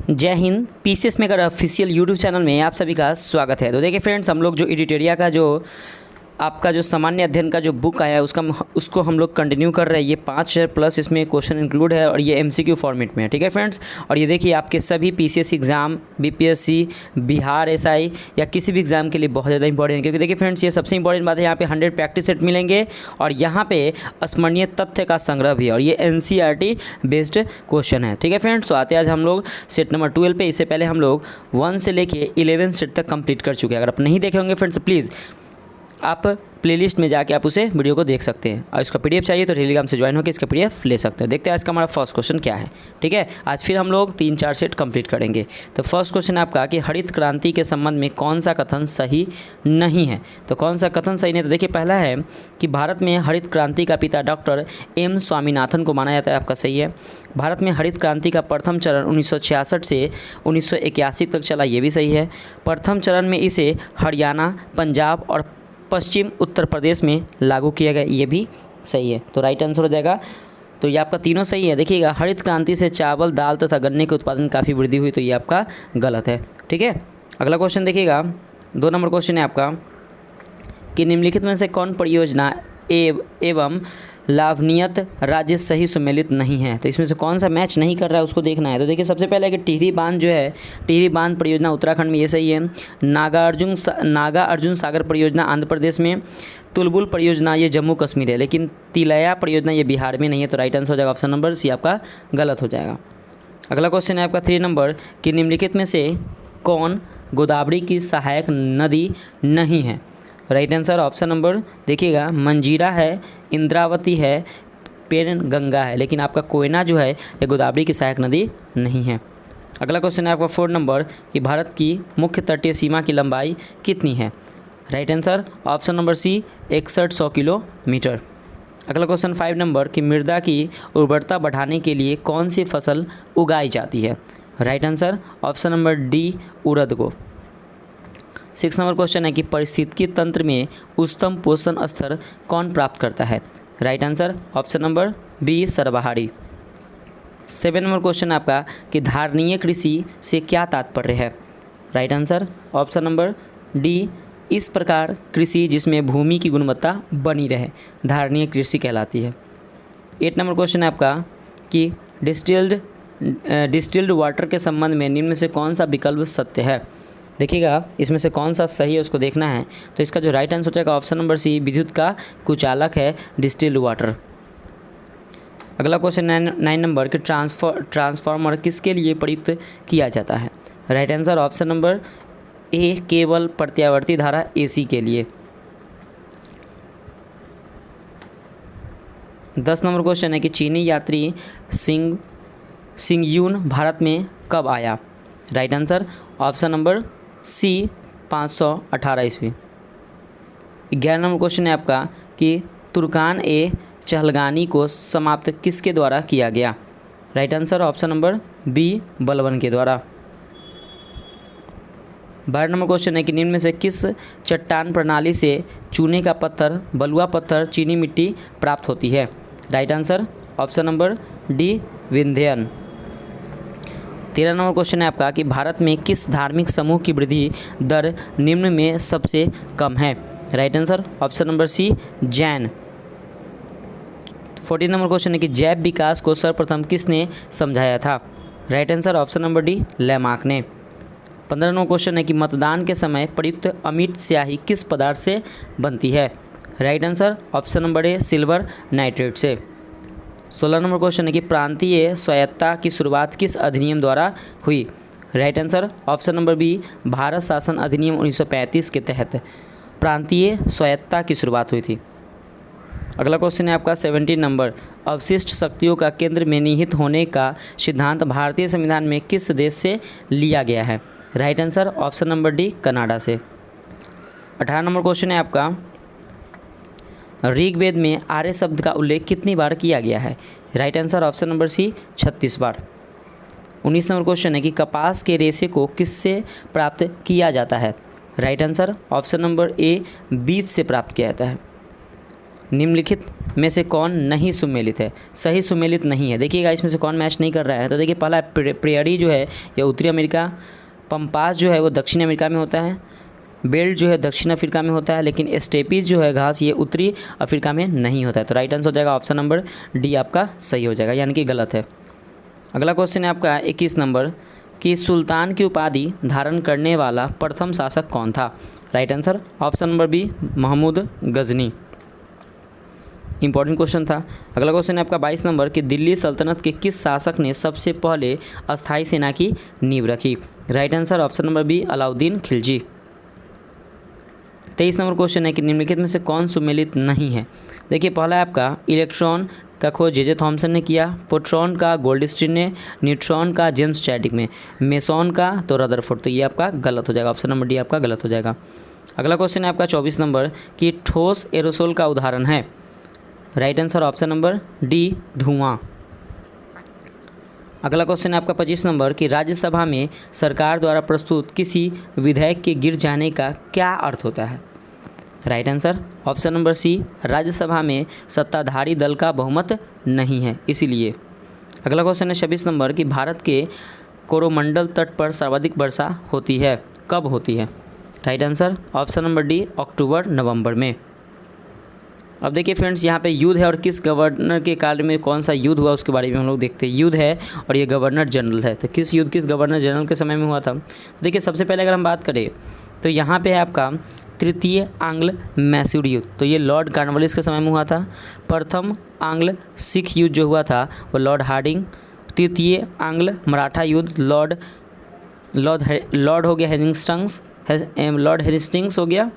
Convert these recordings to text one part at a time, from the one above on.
जय Hind. PCS maker official YouTube channel में आप सभी का स्वागत है। तो देखिए फ्रेंड्स, हम लोग जो एडिटोरिया का जो आपका जो सामान्य अध्ययन का जो बुक आया है उसको हम लोग कंटिन्यू कर रहे हैं। ये 5 प्लस इसमें क्वेश्चन इंक्लूड है और ये एमसीक्यू फॉर्मेट में है। ठीक है फ्रेंड्स, और ये देखिए आपके सभी PCS exam, BPSC, Bihar SI या किसी भी एग्ज़ाम के लिए बहुत ज़्यादा इंपॉर्टेंट है। क्योंकि देखिए फ्रेंड्स, ये सबसे इंपॉर्टेंट बात है, यहाँ पे 100 प्रैक्टिस सेट मिलेंगे और यहाँ पे स्मरणीय तथ्य का संग्रह भी है और ये एनसीईआरटी बेस्ड क्वेश्चन है। ठीक है फ्रेंड्स, तो आते हैं आज हम लोग सेट नंबर 12 पे। इससे पहले हम लोग 1 से लेके 11 सेट तक कंप्लीट कर चुके हैं। अगर आप नहीं देखे होंगे फ्रेंड्स, प्लीज़ आप प्लेलिस्ट में जाके आप उसे वीडियो को देख सकते हैं और इसका पीडीएफ चाहिए तो टेलीग्राम से ज्वाइन होकर इसका पीडीएफ ले सकते हैं। देखते हैं आज का हमारा फर्स्ट क्वेश्चन क्या है। ठीक है, आज फिर हम लोग 3-4 सेट कंप्लीट करेंगे। तो फर्स्ट क्वेश्चन आपका कि हरित क्रांति के संबंध में कौन सा कथन सही नहीं है। तो कौन सा कथन सही नहीं, तो देखिए पहला है कि भारत में हरित क्रांति का पिता डॉक्टर एम स्वामीनाथन को माना जाता है। आपका सही है। भारत में हरित क्रांति का प्रथम चरण 1966 से 1981 तक चला, ये भी सही है। प्रथम चरण में इसे हरियाणा, पंजाब और पश्चिम उत्तर प्रदेश में लागू किया गया, ये भी सही है। तो राइट आंसर हो जाएगा। तो ये आपका तीनों सही है। देखिएगा, हरित क्रांति से चावल, दाल तथा गन्ने के उत्पादन काफ़ी वृद्धि हुई, तो ये आपका गलत है। ठीक है, अगला क्वेश्चन देखिएगा, 2 नंबर क्वेश्चन है आपका कि निम्नलिखित में से कौन परियोजना एवं लाभनीयत राज्य सही सुमेलित नहीं है। तो इसमें से कौन सा मैच नहीं कर रहा है उसको देखना है। तो देखिए सबसे पहले कि टिहरी बांध जो है, टिहरी बांध परियोजना उत्तराखंड में, ये सही है। नागा अर्जुन सागर परियोजना आंध्र प्रदेश में। तुलबुल परियोजना ये जम्मू कश्मीर है, लेकिन तिलैया परियोजना ये बिहार में नहीं है। तो राइट आंसर हो जाएगा ऑप्शन नंबर सी आपका गलत हो जाएगा। अगला क्वेश्चन है आपका 3 नंबर कि निम्नलिखित में से कौन गोदावरी की सहायक नदी नहीं है। राइट आंसर ऑप्शन नंबर देखिएगा, मंजीरा है, इंद्रावती है, पेनगंगा है, लेकिन आपका कोयना जो है ये गोदावरी की सहायक नदी नहीं है। अगला क्वेश्चन है आपका 4 नंबर कि भारत की मुख्य तटीय सीमा की लंबाई कितनी है। Right answer option number C 6100 kilometre. अगला क्वेश्चन 5 नंबर कि मृदा की उर्वरता बढ़ाने के लिए कौन सी फसल उगाई जाती है। Right answer option number D उड़द को। 6 नंबर क्वेश्चन है कि पारिस्थितिकी तंत्र में उच्चतम पोषण स्तर कौन प्राप्त करता है। Right answer option number B सर्वहारी। 7 नंबर क्वेश्चन आपका कि धारणीय कृषि से क्या तात्पर्य है। Right answer option number D इस प्रकार कृषि जिसमें भूमि की गुणवत्ता बनी रहे, धारणीय कृषि कहलाती है। 8 नंबर क्वेश्चन है आपका कि डिस्टिल्ड वाटर के संबंध में निम्न में से कौन सा विकल्प सत्य है। देखिएगा इसमें से कौन सा सही है उसको देखना है। तो इसका जो राइट आंसर हो जाएगा ऑप्शन नंबर सी विद्युत का कुचालक है डिस्टिल्ड वाटर। अगला क्वेश्चन 9 नंबर कि ट्रांसफार्मर किसके लिए प्रयुक्त किया जाता है। राइट आंसर ऑप्शन नंबर ए केवल प्रत्यावर्ती धारा एसी के लिए। 10 नंबर क्वेश्चन है कि चीनी यात्री सिंगयून भारत में कब आया। Right answer option number C 518 ईस्वी। 11 नंबर क्वेश्चन है आपका कि तुर्कान ए चहलगानी को समाप्त किसके द्वारा किया गया। Right answer option number B Balban के द्वारा। 12 नंबर क्वेश्चन है कि निम्न में से किस चट्टान प्रणाली से चूने का पत्थर, बलुआ पत्थर, चीनी मिट्टी प्राप्त होती है। Right answer option number D Vindhyan. 13 number question है आपका कि भारत में किस धार्मिक समूह की वृद्धि दर निम्न में सबसे कम है। Right answer option number C Jain. 14 number question है कि जैव विकास को सर्वप्रथम किसने समझाया था। Right answer option number D Lamarck ने। 15 नंबर क्वेश्चन है कि मतदान के समय प्रयुक्त अमिट स्याही किस पदार्थ से बनती है। राइट आंसर ऑप्शन नंबर ए सिल्वर नाइट्रेट से। 16 नंबर क्वेश्चन है कि प्रांतीय स्वायत्तता की शुरुआत किस अधिनियम द्वारा हुई। Right answer option number B Bharat शासन अधिनियम 1935 के तहत प्रांतीय स्वायत्तता की शुरुआत हुई थी। अगला क्वेश्चन है आपका 17 नंबर अवशिष्ट शक्तियों का केंद्र में निहित होने का सिद्धांत भारतीय संविधान में किस देश से लिया गया है। Right answer option number D Canada से। 18 नंबर क्वेश्चन है आपका ऋग्वेद में आर्य शब्द का उल्लेख कितनी बार किया गया है। Right answer option number C 36 बार। 19 नंबर क्वेश्चन है कि कपास के रेशे को किससे प्राप्त किया जाता है। राइट आंसर ऑप्शन नंबर ए बीज से प्राप्त किया जाता है। निम्नलिखित में से कौन नहीं सुमेलित है? सही सुमेलित नहीं है। देखिएगा इसमें से कौन मैच नहीं कर रहा है। तो देखिए पहला प्रेयरी जो है ये उत्तरी अमेरिका, पम्पास जो है वो दक्षिण अमेरिका में होता है, बेल्ट जो है दक्षिण अफ्रीका में होता है, लेकिन स्टेपीज जो है घास ये उत्तरी अफ्रीका में नहीं होता है। तो राइट आंसर हो जाएगा ऑप्शन नंबर डी आपका सही हो जाएगा, यानी कि गलत है। अगला क्वेश्चन है आपका 21 नंबर कि सुल्तान की उपाधि धारण करने वाला प्रथम शासक कौन था? Right answer option number B Mahmud Ghazni. Important question था। अगला क्वेश्चन है आपका 22 नंबर कि दिल्ली सल्तनत के किस शासक ने सबसे पहले अस्थाई सेना की नींव रखी? Right answer option number B Alauddin Khilji. 23 number question है कि निम्नलिखित में से कौन सुमेलित नहीं है? देखिए पहला है आपका इलेक्ट्रॉन का खोज जे थॉमसन ने किया, प्रोटॉन का गोल्डस्टीन ने, न्यूट्रॉन का जेम्स चैडविक में, मेसॉन का तो रदरफोर्ड। तो ये आपका गलत हो जाएगा, ऑप्शन नंबर डी आपका गलत हो जाएगा। अगला क्वेश्चन है आपका 24 नंबर कि ठोस एरोसोल का उदाहरण है? Right answer option number D धुआं। अगला क्वेश्चन है आपका 25 नंबर कि राज्यसभा में सरकार द्वारा प्रस्तुत किसी विधेयक के गिर जाने का क्या अर्थ होता है? Right answer option number C Rajya Sabha में सत्ताधारी दल का बहुमत नहीं है इसीलिए। अगला क्वेश्चन है 26 नंबर कि भारत के कोरोमंडल तट पर सर्वाधिक वर्षा होती है, कब होती है? Right answer option number D अक्टूबर नवंबर में। अब देखिए फ्रेंड्स यहाँ पे युद्ध है और किस गवर्नर के काल में कौन सा युद्ध हुआ उसके बारे में हम लोग देखते हैं। युद्ध है और ये गवर्नर जनरल है, तो किस युद्ध किस गवर्नर जनरल के समय में हुआ था? देखिए सबसे पहले अगर हम बात करें तो यहाँ पे है आपका तृतीय आंग्ल मैसूर युद्ध, तो ये लॉर्ड कॉर्नवालिस के समय में हुआ था। प्रथम आंग्ल सिख युद्ध जो हुआ था वो लॉर्ड हार्डिंग। तृतीय आंग्ल मराठा युद्ध लॉर्ड हो गया लॉर्ड हेस्टिंग्स हो गया।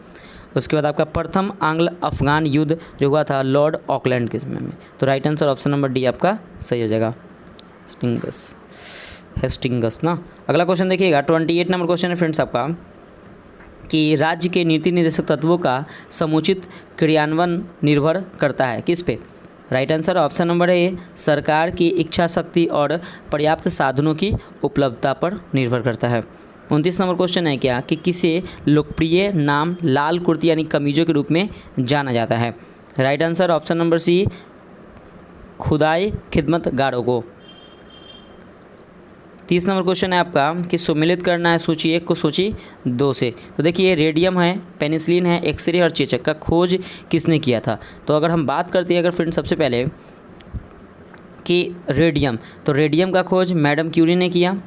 उसके बाद आपका प्रथम आंग्ल अफगान युद्ध जो हुआ था लॉर्ड ऑकलैंड के समय में। तो right answer option number D आपका सही हो जाएगा, हेस्टिंगस ना। अगला क्वेश्चन देखिएगा 28 नंबर क्वेश्चन है फ्रेंड्स आपका कि राज्य के नीति निर्देशक तत्वों का समुचित क्रियान्वयन निर्भर करता है किस पे? राइट आंसर ऑप्शन नंबर ए सरकार की इच्छा शक्ति और पर्याप्त साधनों की उपलब्धता पर निर्भर करता है। 29 नंबर क्वेश्चन है क्या कि किसे लोकप्रिय नाम लाल कुर्ती यानी कमीजों के रूप में जाना जाता है? Right answer option number C Khudai Khidmat गारों को। 30 नंबर क्वेश्चन है आपका कि सुमेलित करना है सूची 1 को सूची 2 से। तो देखिए रेडियम है, पेनिसिलिन है, एक्सरे और चेचक का खोज किसने किया था? तो अगर हम बात करते हैं अगर फ्रेंड सबसे पहले कि रेडियम, तो रेडियम का खोज मैडम क्यूरी ने किया।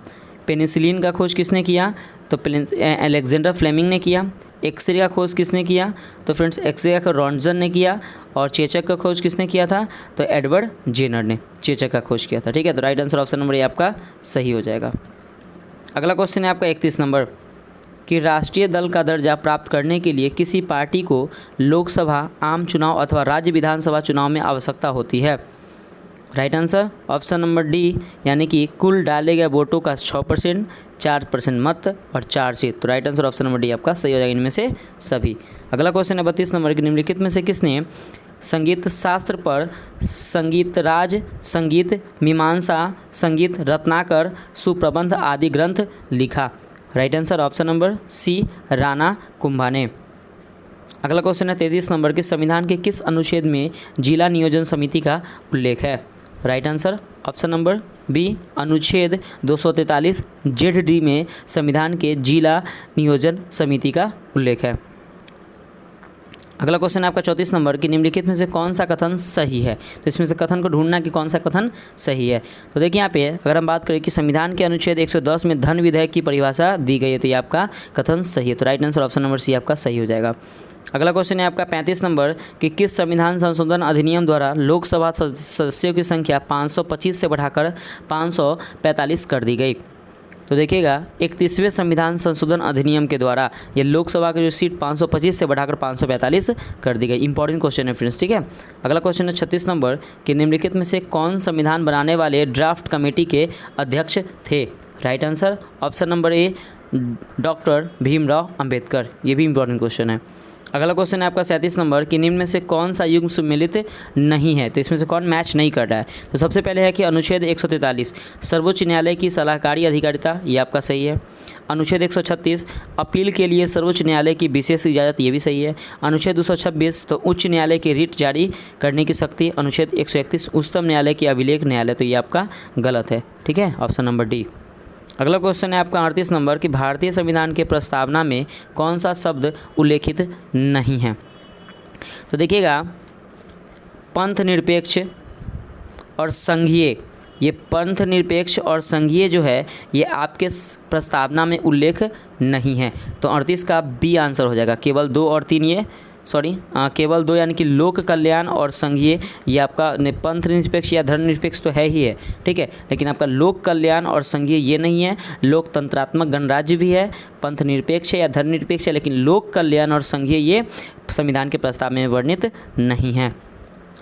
पेनिसिलिन का खोज किसने किया? तो अलेक्जेंडर फ्लेमिंग ने किया। एक्सरे का खोज किसने किया? तो फ्रेंड्स एक्सरे का रॉन्टजन ने किया। और चेचक का खोज किसने किया था? तो एडवर्ड जेनर ने चेचक का खोज किया था। ठीक है, तो राइट आंसर ऑप्शन नंबर ए आपका सही हो जाएगा। अगला क्वेश्चन है आपका 31 नंबर कि राष्ट्रीय दल का दर्जा प्राप्त करने के लिए किसी पार्टी को लोकसभा आम चुनाव अथवा राज्य विधानसभा चुनाव में आवश्यकता होती है? Right answer option number D यानी कि कुल डाले गए वोटों का 6%, 4% मत और 4 सीट। तो right answer option number D आपका सही हो जाएगा इनमें से सभी। अगला क्वेश्चन है 32 नंबर कि निम्नलिखित में से किसने संगीत शास्त्र पर संगीतराज, संगीत मीमांसा, संगीत रत्नाकर, सुप्रबंध आदि ग्रंथ लिखा? Right answer option number C Rana Kumbha ने। अगला क्वेश्चन है 33 नंबर के संविधान के किस अनुच्छेद में जिला नियोजन समिति का उल्लेख है? Right answer option number B अनुच्छेद 243 जेड में संविधान के जिला नियोजन समिति का उल्लेख है। अगला क्वेश्चन है आपका 34 नंबर कि निम्नलिखित में से कौन सा कथन सही है? तो इसमें से कथन को ढूंढना कि कौन सा कथन सही है। तो देखिए यहाँ पे अगर हम बात करें कि संविधान के अनुच्छेद 110 में धन विधेयक की परिभाषा दी गई है, तो ये आपका कथन सही है। तो right answer option number C आपका सही हो जाएगा। अगला क्वेश्चन है आपका 35 नंबर कि किस संविधान संशोधन अधिनियम द्वारा लोकसभा सदस्यों की संख्या 525 से बढ़ाकर 545 कर दी गई? तो देखिएगा 31वें संविधान संशोधन अधिनियम के द्वारा ये लोकसभा की जो सीट 525 से बढ़ाकर 545 कर दी गई। इंपॉर्टेंट क्वेश्चन है फ्रेंड्स, ठीक है। अगला क्वेश्चन है 36 नंबर कि निम्नलिखित में से कौन संविधान बनाने वाले ड्राफ्ट कमेटी के अध्यक्ष थे? राइट आंसर ऑप्शन नंबर ए डॉक्टर भीमराव अंबेडकर। ये भी इंपॉर्टेंट क्वेश्चन है। अगला क्वेश्चन है आपका 37 नंबर कि निम्न में से कौन सा युग्म सम्मिलित नहीं है, तो इसमें से कौन मैच नहीं कर रहा है। तो सबसे पहले है कि अनुच्छेद 143 सर्वोच्च न्यायालय की सलाहकारी अधिकारिता, ये आपका सही है। अनुच्छेद 136 अपील के लिए सर्वोच्च न्यायालय की विशेष इजाज़त, ये भी सही है। अनुच्छेद 226 तो उच्च न्यायालय की रिट जारी करने की शक्ति। अनुच्छेद 131 उच्चतम न्यायालय की अभिलेख न्यायालय, तो ये आपका गलत है। ठीक है, ऑप्शन नंबर डी। अगला क्वेश्चन है आपका 38 नंबर कि भारतीय संविधान के प्रस्तावना में कौन सा शब्द उल्लेखित नहीं है। तो देखिएगा, पंथ निरपेक्ष और संघीय, ये पंथ निरपेक्ष और संघीय जो है ये आपके प्रस्तावना में उल्लेख नहीं है। तो 38 का बी आंसर हो जाएगा। केवल 2 और 3 ये केवल 2 यानी कि लोक कल्याण और संघीय, ये आपका पंथ निरपेक्ष या धर्म निरपेक्ष तो है ही है, ठीक है, लेकिन आपका लोक कल्याण और संघीय ये नहीं है। लोकतंत्रात्मक गणराज्य भी है, पंथ निरपेक्ष है या धर्म निरपेक्ष है, लेकिन लोक कल्याण और संघीय ये संविधान के प्रस्ताव में वर्णित नहीं है।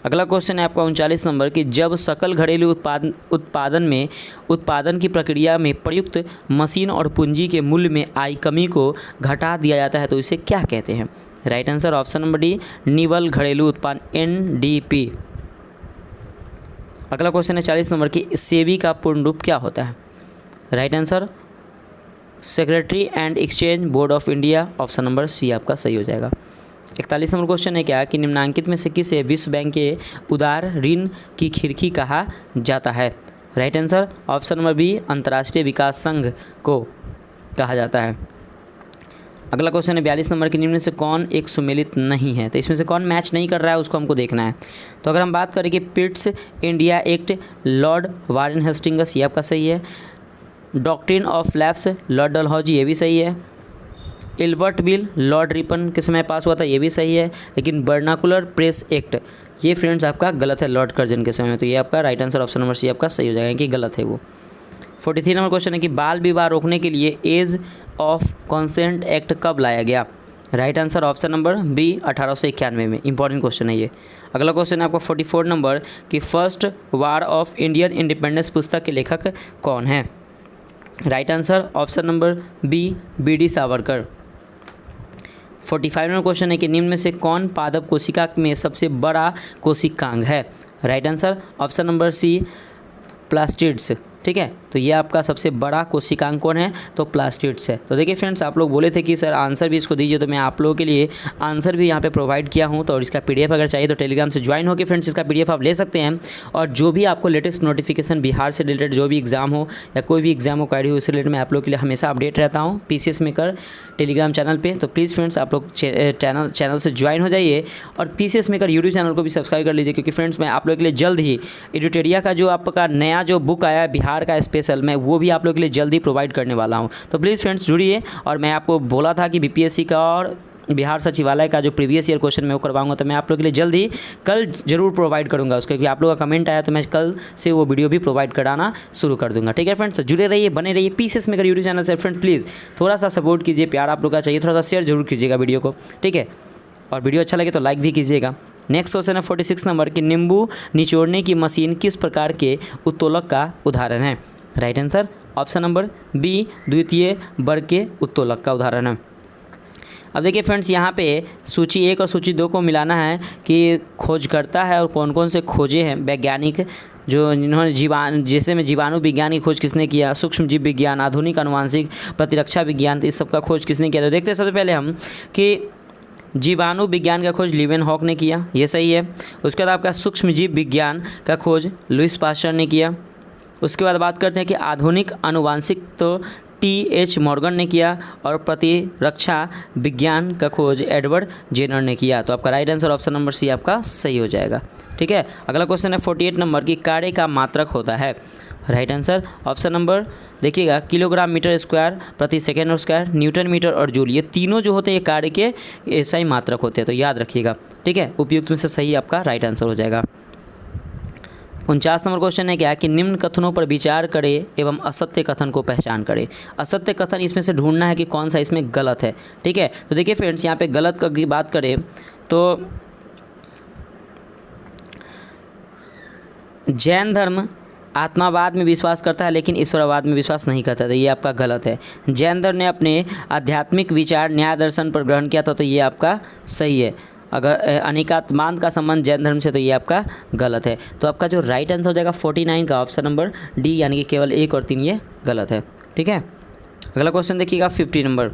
अगला क्वेश्चन है आपका 39 नंबर कि जब सकल घरेलू उत्पादन में उत्पादन की प्रक्रिया में प्रयुक्त मशीन और पूंजी के मूल्य में आई कमी को घटा दिया जाता है, तो इसे क्या कहते हैं। Right answer option number D, निवल घरेलू उत्पादन, NDP। अगला क्वेश्चन है 40 नंबर की सेबी का पूर्ण रूप क्या होता है। Right answer secretary and exchange board of India, option number C आपका सही हो जाएगा। 41 नंबर क्वेश्चन है क्या कि निम्नांकित में से किसे विश्व बैंक के उदार ऋण की खिड़की कहा जाता है। Right answer option number B, अंतर्राष्ट्रीय विकास संघ को कहा जाता है। अगला क्वेश्चन है 42 नंबर के निम्न में से कौन एक सुमेलित नहीं है, तो इसमें से कौन मैच नहीं कर रहा है उसको हमको देखना है। तो अगर हम बात करें कि Pitt's India act Lord Warren Hastings, ये आपका सही है। Doctrine of lapse Lord Dalhousie, ये भी सही है। इल्बर्ट बिल लॉर्ड रिपन के समय पास हुआ था, ये भी सही है। लेकिन बर्नाकुलर प्रेस एक्ट ये फ्रेंड्स आपका गलत है लॉर्ड कर्जन के समय में, तो ये आपका right answer option number C आपका सही हो जाएगा कि गलत है वो। 43 नंबर क्वेश्चन है कि बाल विवाह रोकने के लिए एज ऑफ कंसेंट एक्ट कब लाया गया। Right answer option number B, 1891 में। इंपॉर्टेंट क्वेश्चन है ये। अगला क्वेश्चन है आपका 44 नंबर कि first war of Indian independence पुस्तक के लेखक कौन है। Right answer option number B, BD Savarkar. 45 number question है कि निम्न में से कौन पादप कोशिका में सबसे बड़ा कोशिकांग है। Right answer option number C, plastids. ठीक है, तो ये आपका सबसे बड़ा कोशिकांग कौन है, तो प्लास्टिड्स है। तो देखिए फ्रेंड्स, आप लोग बोले थे कि सर आंसर भी इसको दीजिए, तो मैं आप लोगों के लिए आंसर भी यहाँ पे प्रोवाइड किया हूँ। तो और इसका PDF अगर चाहिए तो टेलीग्राम से ज्वाइन होकर फ्रेंड्स इसका PDF आप ले सकते हैं। और जो भी आपको लेटेस्ट नोटिफिकेशन बिहार से रिलेटेड जो भी एग्जाम हो या कोई भी एग्जाम हो क्वारी हो, उससे रिलेटेड मैं आप लोग के लिए हमेशा अपडेट रहता हूँ PCS मेकर टेलीग्राम चैनल पर। तो प्लीज़ फ्रेंड्स आप लोग चैनल से ज्वाइन हो जाइए और PCS मेकर यूट्यूब चैनल को भी सब्सक्राइब कर लीजिए, क्योंकि फ्रेंड्स मैं आप लोग के लिए जल्द ही एडिटेरिया का जो आपका नया जो बुक आया है बिहार का स्पेशल, मैं वो भी आप लोगों के लिए जल्दी प्रोवाइड करने वाला हूं। तो प्लीज़ फ्रेंड्स जुड़िए। और मैं आपको बोला था कि BPSC का और बिहार सचिवालय का जो प्रीवियस ईयर क्वेश्चन मैं वो करवाऊंगा, तो मैं आप लोगों के लिए जल्दी कल जरूर प्रोवाइड करूंगा उसको, क्योंकि आप लोगों का कमेंट आया तो मैं कल से वो वीडियो भी प्रोवाइड कराना शुरू कर दूंगा। ठीक है फ्रेंड्स, जुड़े रहिए, बने रहिए PCS मेकर यूट्यूब चैनल से। फ्रेंड्स प्लीज़ थोड़ा सा सपोर्ट कीजिए, प्यार आप लोग का चाहिए, थोड़ा सा शेयर जरूर कीजिएगा वीडियो को, ठीक है, और वीडियो अच्छा लगे तो लाइक भी कीजिएगा। नेक्स्ट क्वेश्चन है 46 नंबर कि नींबू निचोड़ने की मशीन किस प्रकार के उत्तोलक का उदाहरण है। Right answer option number B, द्वितीय वर्ग के उत्तोलक का उदाहरण है। अब देखिए फ्रेंड्स, यहाँ पे सूची 1 और सूची 2 को मिलाना है कि खोज करता है और कौन कौन से खोजे हैं वैज्ञानिक, जो इन्होंने जैसे में जीवाणु विज्ञान की खोज किसने किया, सूक्ष्म जीव विज्ञान, आधुनिक अनुवांशिक प्रतिरक्षा विज्ञान, तो इस सब का खोज किसने किया। तो देखते हैं सबसे पहले हम कि जीवाणु विज्ञान का खोज लीवेनहॉक ने किया, ये सही है। उसके बाद आपका सूक्ष्म जीव विज्ञान का खोज लुईस पास्चर ने किया। उसके बाद बात करते हैं कि आधुनिक अनुवांशिक तो TH मॉर्गन ने किया, और प्रतिरक्षा विज्ञान का खोज एडवर्ड जेनर ने किया। तो आपका right answer option number C आपका सही हो जाएगा। ठीक है, अगला क्वेश्चन है 48 नंबर की कार्य का मात्रक होता है। राइट आंसर ऑप्शन नंबर देखिएगा, किलोग्राम मीटर स्क्वायर प्रति सेकेंड और स्क्वायर, न्यूटन मीटर और जूल, ये तीनों जो होते हैं ये कार्य के ऐसा ही मात्रक होते हैं, तो याद रखिएगा। ठीक है, उपयुक्त में से सही आपका राइट आंसर हो जाएगा। 49 नंबर क्वेश्चन है क्या कि निम्न कथनों पर विचार करें एवं असत्य कथन को पहचान करें। असत्य कथन इसमें से ढूंढना है कि कौन सा इसमें गलत है। ठीक है, तो देखिए फ्रेंड्स, यहाँ पे गलत की बात करें तो जैन धर्म आत्मावाद में विश्वास करता है लेकिन ईश्वरवाद में विश्वास नहीं करता, तो ये आपका गलत है। जैन धर्म ने अपने आध्यात्मिक विचार न्याय दर्शन पर ग्रहण किया था, तो ये आपका सही है। अगर अनेकात्मांत का संबंध जैन धर्म से, तो ये आपका गलत है। तो आपका जो राइट आंसर हो जाएगा 49 का ऑप्शन नंबर डी, यानी कि केवल 1 और 3 ये गलत है। ठीक है, अगला क्वेश्चन देखिएगा 50 नंबर।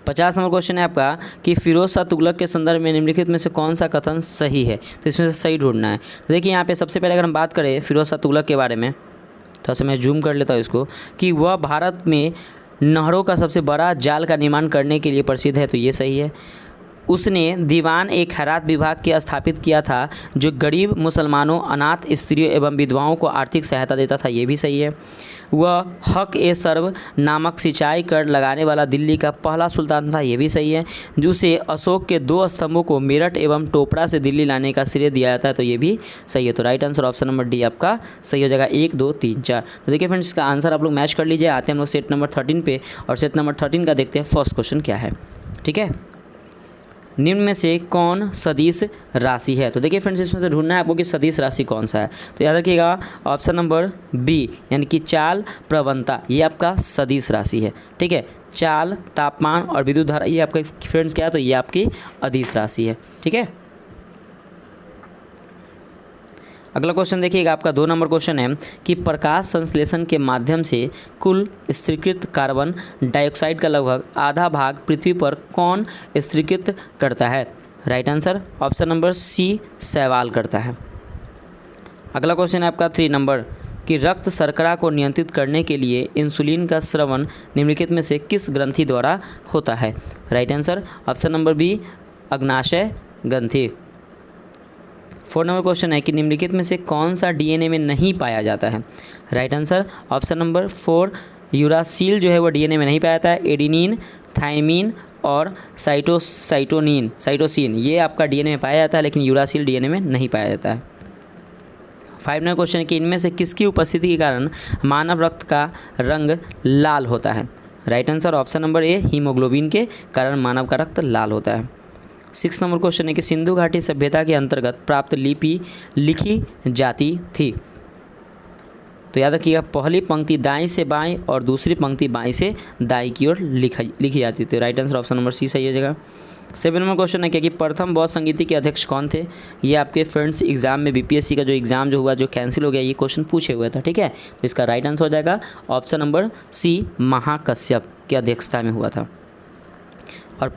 50 नंबर क्वेश्चन है आपका कि फिरोज शाह तुगलक के संदर्भ में निम्नलिखित में से कौन सा कथन सही है, तो इसमें से सही ढूंढना है। तो देखिए यहाँ पे सबसे पहले अगर हम बात करें फिरोज शाह तुगलक के बारे में, थोड़ा सा मैं जूम कर लेता हूँ इसको, कि वह भारत में नहरों का सबसे बड़ा जाल का निर्माण करने के लिए प्रसिद्ध है, तो ये सही है। उसने दीवान ए खैरात विभाग के स्थापित किया था जो गरीब मुसलमानों, अनाथ स्त्रियों एवं विधवाओं को आर्थिक सहायता देता था, ये भी सही है। वह हक ए सर्व नामक सिंचाई कर लगाने वाला दिल्ली का पहला सुल्तान था, ये भी सही है। जिसे अशोक के 2 स्तंभों को मेरठ एवं टोपरा से दिल्ली लाने का श्रेय दिया जाता है, तो ये भी सही है। तो right answer option number D आपका सही हो जाएगा, 1 2 3 4। तो देखिए फ्रेंड्स, इसका आंसर आप लोग मैच कर लीजिए। आते हैं हम लोग सेट नंबर 13 पे, और सेट नंबर 13 का देखते हैं फर्स्ट क्वेश्चन क्या है। ठीक है, निम्न में से कौन सदिश राशि है। तो देखिए फ्रेंड्स, इसमें से ढूंढना है आपको कि सदिश राशि कौन सा है। तो याद रखिएगा ऑप्शन नंबर बी, यानी कि चाल प्रवणता, ये आपका सदिश राशि है। ठीक है, चाल, तापमान और विद्युत धारा, ये आपके फ्रेंड्स क्या है, तो ये आपकी अदिश राशि है। ठीक है, अगला क्वेश्चन देखिएगा आपका 2 नंबर क्वेश्चन है कि प्रकाश संश्लेषण के माध्यम से कुल स्थिरीकृत कार्बन डाइऑक्साइड का लगभग आधा भाग पृथ्वी पर कौन स्थिरीकृत करता है। Right answer option number C, शैवाल करता है। अगला क्वेश्चन है आपका 3 नंबर कि रक्त शर्करा को नियंत्रित करने के लिए इंसुलिन का स्रवण निम्नलिखित में से किस ग्रंथि द्वारा होता है। Right answer option number B, अग्नाशय ग्रंथि। 4 नंबर क्वेश्चन है कि निम्नलिखित में से कौन सा डीएनए में नहीं पाया जाता है। Right answer option number 4, uracil जो है वो डीएनए में नहीं पाया जाता है। एडिनिन, थायमिन और साइटोसिन ये आपका डीएनए में पाया जाता है, लेकिन यूरासिल डीएनए में नहीं पाया जाता है। 5 नंबर क्वेश्चन है कि इनमें से किसकी उपस्थिति के कारण मानव रक्त का रंग लाल होता है। राइट आंसर ऑप्शन नंबर ए, हीमोग्लोबिन के कारण मानव का रक्त लाल होता है। 6 नंबर क्वेश्चन है कि सिंधु घाटी सभ्यता के अंतर्गत प्राप्त लिपि लिखी जाती थी। तो याद रखिएगा, पहली पंक्ति दाएं से बाएं और दूसरी पंक्ति बाएं से दाएं की ओर लिखी जाती थी। Right answer option number C सही हो जाएगा। 7 नंबर क्वेश्चन है कि प्रथम बौद्ध संगीति के अध्यक्ष कौन थे। ये आपके फ्रेंड्स एग्जाम में बीपीएससी का जो एग्ज़ाम जो हुआ, जो कैंसिल हो गया, ये क्वेश्चन पूछे हुए था। ठीक है, तो इसका राइट आंसर हो जाएगा ऑप्शन नंबर सी, महाकश्यप की अध्यक्षता में हुआ था। और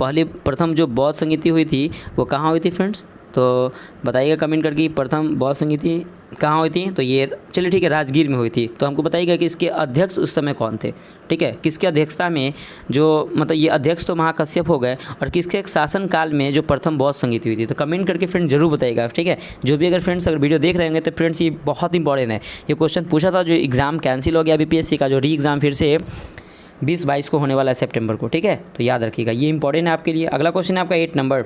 प्रथम जो बौद्ध संगीति हुई थी वो कहाँ हुई थी फ्रेंड्स, तो बताइएगा कमेंट करके प्रथम बौद्ध संगीति कहाँ हुई थी। तो ये चलिए ठीक है, राजगीर में हुई थी। तो हमको बताइएगा कि इसके अध्यक्ष उस समय कौन थे। ठीक है, किसके अध्यक्षता में, जो मतलब ये अध्यक्ष तो महाकश्यप हो गए, और किसके शासन काल में जो प्रथम बौद्ध संगीति हुई थी। तो कमेंट करके फ्रेंड जरूर बताइएगा। ठीक है, जो भी अगर फ्रेंड्स अगर वीडियो देख रहे होंगे तो फ्रेंड्स ये बहुत इंपॉर्टेंट है। ये क्वेश्चन पूछा था, जो एग्ज़ाम कैंसिल हो गया बीपीएससी का, जो री एग्ज़ाम फिर से 20-22 को होने वाला है सितंबर को। ठीक है, तो याद रखिएगा, ये इंपॉर्टेंट है आपके लिए। अगला क्वेश्चन है आपका 8 नंबर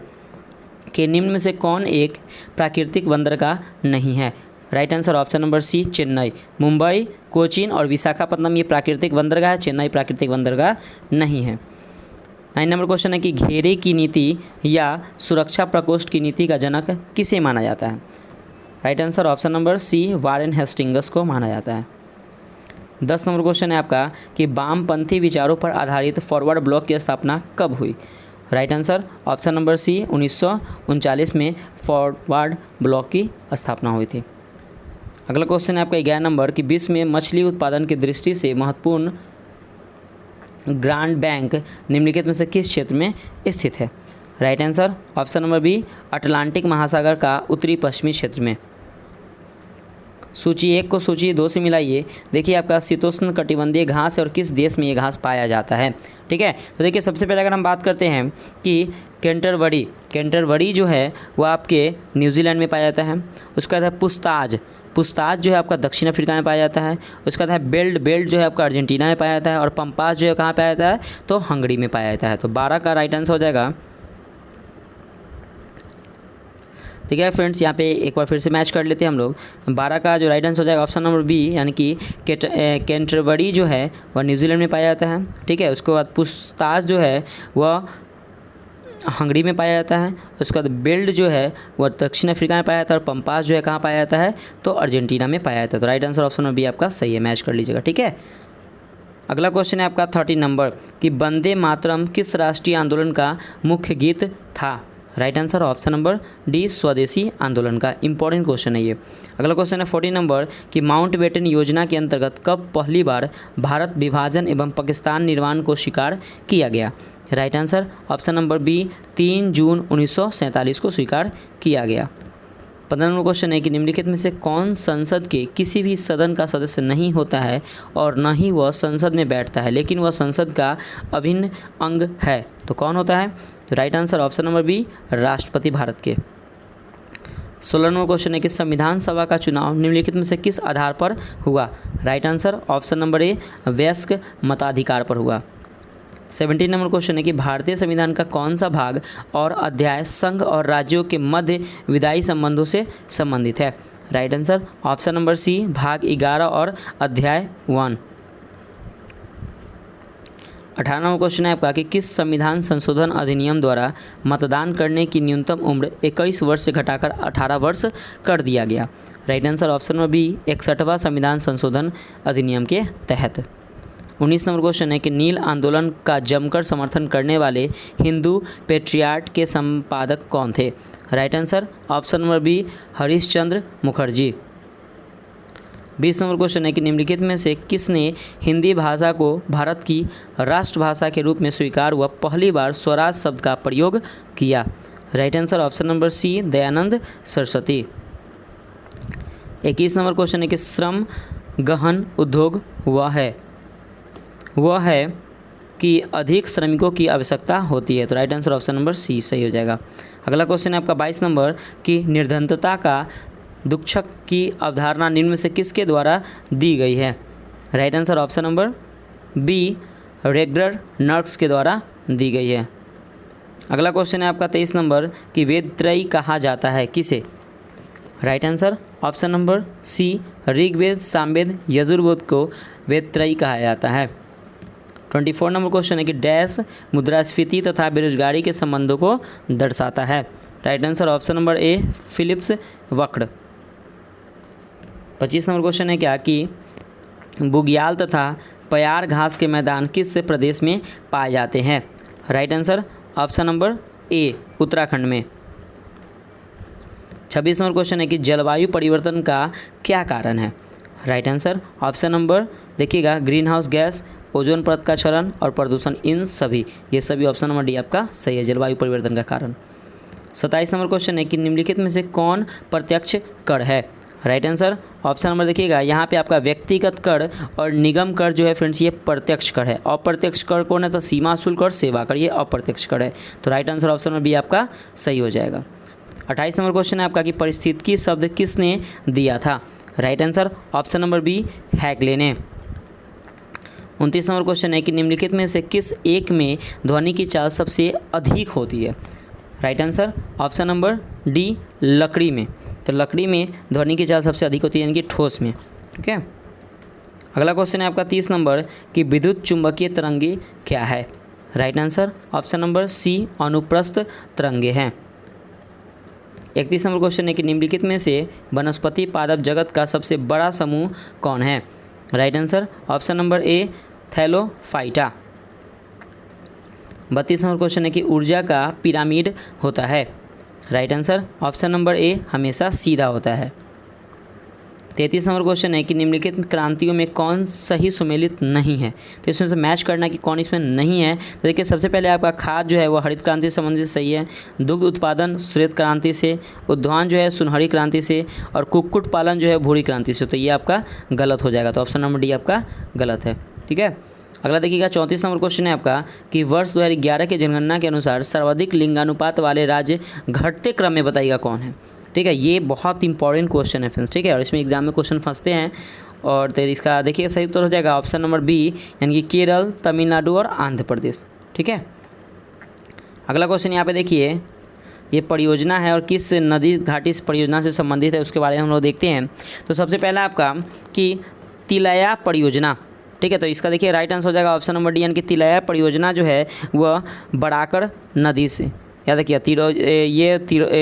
के निम्न में से कौन एक प्राकृतिक बंदरगाह नहीं है। Right answer option number C, Chennai. Mumbai, Cochin और विशाखापट्टनम ये प्राकृतिक बंदरगाह है, चेन्नई प्राकृतिक बंदरगाह नहीं है। 9 नंबर क्वेश्चन है कि घेरे की नीति या सुरक्षा प्रकोष्ठ की नीति का जनक किसे माना जाता है। Right answer option number C, Warren Hastings को माना जाता है। 10 नंबर क्वेश्चन है आपका कि वामपंथी विचारों पर आधारित फॉरवर्ड ब्लॉक की स्थापना कब हुई। Right answer option number C, 1939 में फॉरवर्ड ब्लॉक की स्थापना हुई थी। अगला क्वेश्चन है आपका 11 नंबर कि विश्व में मछली उत्पादन की दृष्टि से महत्वपूर्ण ग्रांड बैंक निम्नलिखित में से किस क्षेत्र में स्थित है। Right answer option number B, Atlantic महासागर का उत्तरी पश्चिमी क्षेत्र में। सूची 1 को सूची 2 से मिलाइए। देखिए आपका शीतोष्ण कटिबंधीय घास है और किस देश में ये घास पाया जाता है। ठीक है, तो देखिए सबसे पहले अगर हम बात करते हैं कि कैंटरबरी जो है वो आपके न्यूजीलैंड में पाया जाता है। उसका था पुस्ताज जो है आपका दक्षिण अफ्रीका में पाया जाता है। उसका था बेल्ट जो है आपका अर्जेंटीना में पाया जाता है। और पंपास जो है कहाँ पाया जाता है, तो हंगरी में पाया जाता है। तो 12 का राइट आंसर हो जाएगा। ठीक है फ्रेंड्स, यहाँ पे एक बार फिर से मैच कर लेते हैं हम लोग। 12 का जो राइट आंसर हो जाएगा ऑप्शन नंबर बी, यानी कि कैंटरबरी जो है वह न्यूजीलैंड में पाया जाता है। ठीक है, उसके बाद पुस्ताज जो है वह हंगरी में पाया जाता है। उसके बाद बेल्ट जो है वह दक्षिण अफ्रीका में पाया जाता है और पंपास जो है कहाँ पाया जाता है, तो अर्जेंटीना में पाया जाता है। तो राइट आंसर ऑप्शन में बी आपका सही है, मैच कर लीजिएगा। ठीक है, अगला क्वेश्चन है आपका 30 नंबर कि वंदे मातरम किस राष्ट्रीय आंदोलन का मुख्य गीत था। Right answer option number D, स्वदेशी आंदोलन का। इंपॉर्टेंट क्वेश्चन है ये। अगला क्वेश्चन है 40 नंबर कि माउंटबेटन योजना के अंतर्गत कब पहली बार भारत विभाजन एवं पाकिस्तान निर्माण को स्वीकार किया गया। Right answer option number B, 3 जून 1947 को स्वीकार किया गया। 15 नंबर क्वेश्चन है कि निम्नलिखित में से कौन संसद के किसी भी सदन का सदस्य नहीं होता है और न ही वह संसद में बैठता है, लेकिन वह संसद का अभिन्न अंग है। तो कौन होता है। Right answer option number B, राष्ट्रपति भारत के। 16 नंबर क्वेश्चन है कि संविधान सभा का चुनाव निम्नलिखित में से किस आधार पर हुआ। राइट आंसर ऑप्शन नंबर ए, वयस्क मताधिकार पर हुआ। 17 नंबर क्वेश्चन है कि भारतीय संविधान का कौन सा भाग और अध्याय संघ और राज्यों के मध्य विधायी संबंधों से संबंधित है। Right answer option number C, भाग 11 और अध्याय 1। 18 नंबर क्वेश्चन है आपका कि किस संविधान संशोधन अधिनियम द्वारा मतदान करने की न्यूनतम उम्र 21 वर्ष से घटाकर 18 वर्ष कर दिया गया। Right answer option number B, 61वां संविधान संशोधन अधिनियम के तहत। 19 नंबर क्वेश्चन है कि नील आंदोलन का जमकर समर्थन करने वाले हिंदू पेट्रियाट के संपादक कौन थे। Right answer option number B, Harishchandra Mukherjee. 20 number question है कि निम्नलिखित में से किसने हिंदी भाषा को भारत की राष्ट्रभाषा के रूप में स्वीकार हुआ पहली बार स्वराज शब्द का प्रयोग किया। Right answer option number C, Dayanand Saraswati. 21 number question है कि श्रम गहन उद्योग वह है कि अधिक श्रमिकों की आवश्यकता होती है। तो right answer option number C सही हो जाएगा। अगला क्वेश्चन है आपका 22 नंबर कि निर्धनता का दुष्चक की अवधारणा निम्न में से किसके द्वारा दी गई है। Right answer option number B, Ragnar Nurkse के द्वारा दी गई है। अगला क्वेश्चन है आपका 23 नंबर कि वेदत्रयी कहा जाता है किसे। Right answer option number C, Rigveda, Samaveda, Yajurveda को वेदत्रयी कहा जाता है। 24 नंबर क्वेश्चन है कि डैश मुद्रास्फीति तथा बेरोजगारी के संबंधों को दर्शाता है। Right answer option number A, Phillips वक्र। 25 नंबर क्वेश्चन है क्या कि बुग्याल तथा प्यार घास के मैदान किस प्रदेश में पाए जाते हैं। राइट आंसर ऑप्शन नंबर ए, उत्तराखंड में। 26 नंबर क्वेश्चन है कि जलवायु परिवर्तन का क्या कारण है। राइट आंसर ऑप्शन नंबर देखिएगा, ग्रीन हाउस गैस, ओजोन परत का क्षरण और प्रदूषण, इन सभी, ये सभी ऑप्शन नंबर डी आपका सही है, जलवायु परिवर्तन का कारण। 27 नंबर क्वेश्चन है कि निम्नलिखित में से कौन प्रत्यक्ष कर है। राइट आंसर ऑप्शन नंबर देखिएगा, यहाँ पे आपका व्यक्तिगत कर और निगम कर जो है फ्रेंड्स ये प्रत्यक्ष कर है। अप्रत्यक्ष कर कौन है, तो सीमा शुल्क और सेवा कर, ये अप्रत्यक्ष कर है। तो right answer option number B आपका सही हो जाएगा। 28 नंबर क्वेश्चन है आपका कि पारिस्थितिकी शब्द किसने दिया था। Right answer option number B, हैगले ने। 29 नंबर क्वेश्चन है कि निम्नलिखित में से किस एक में ध्वनि की चाल सबसे अधिक होती है। Right answer option number D, लकड़ी में। तो लकड़ी में ध्वनि की चाल सबसे अधिक होती है, यानी कि ठोस में। ठीक है, अगला क्वेश्चन है आपका 30 नंबर कि विद्युत चुंबकीय तरंगे क्या है। Right answer option number C, अनुप्रस्थ तरंगे हैं। 31 नंबर क्वेश्चन है कि निम्नलिखित में से वनस्पति पादप जगत का सबसे बड़ा समूह कौन है। राइट आंसर ऑप्शन नंबर ए, थैलोफाइटा। 32 नंबर क्वेश्चन है कि ऊर्जा का पिरामिड होता है। राइट आंसर ऑप्शन नंबर ए, हमेशा सीधा होता है। 33 नंबर क्वेश्चन है कि निम्नलिखित क्रांतियों में कौन सही सुमेलित नहीं है। तो इसमें से मैच करना कि कौन इसमें नहीं है। तो देखिए, सबसे पहले आपका खाद जो है वो हरित क्रांति से संबंधित सही है, दुग्ध उत्पादन श्वेत क्रांति से, उद्यान जो है सुनहरी क्रांति से, और कुक्कुट पालन जो है भूरी क्रांति से। तो ये आपका गलत हो जाएगा, तो ऑप्शन नंबर डी आपका गलत है। ठीक है, अगला देखिएगा 34 नंबर क्वेश्चन है आपका कि वर्ष 2011 के जनगणना के अनुसार सर्वाधिक लिंगानुपात वाले राज्य घटते क्रम में बताइएगा कौन है। ठीक है, ये बहुत इंपॉर्टेंट क्वेश्चन है फ्रेंड्स। ठीक है, और इसमें एग्जाम में क्वेश्चन फंसते हैं, और तो इसका देखिए सही उत्तर हो जाएगा ऑप्शन नंबर बी, यानी कि केरल, तमिलनाडु और आंध्र प्रदेश। ठीक है, अगला क्वेश्चन यहाँ पे देखिए, ये परियोजना है और किस नदी घाटी इस परियोजना से संबंधित है उसके बारे में हम लोग देखते हैं। तो सबसे पहला आपका कि तिलैया परियोजना। ठीक है, तो इसका देखिए राइट आंसर हो जाएगा ऑप्शन नंबर डी, यानी कि तिलैया परियोजना जो है वह बराकर नदी से याद रखिए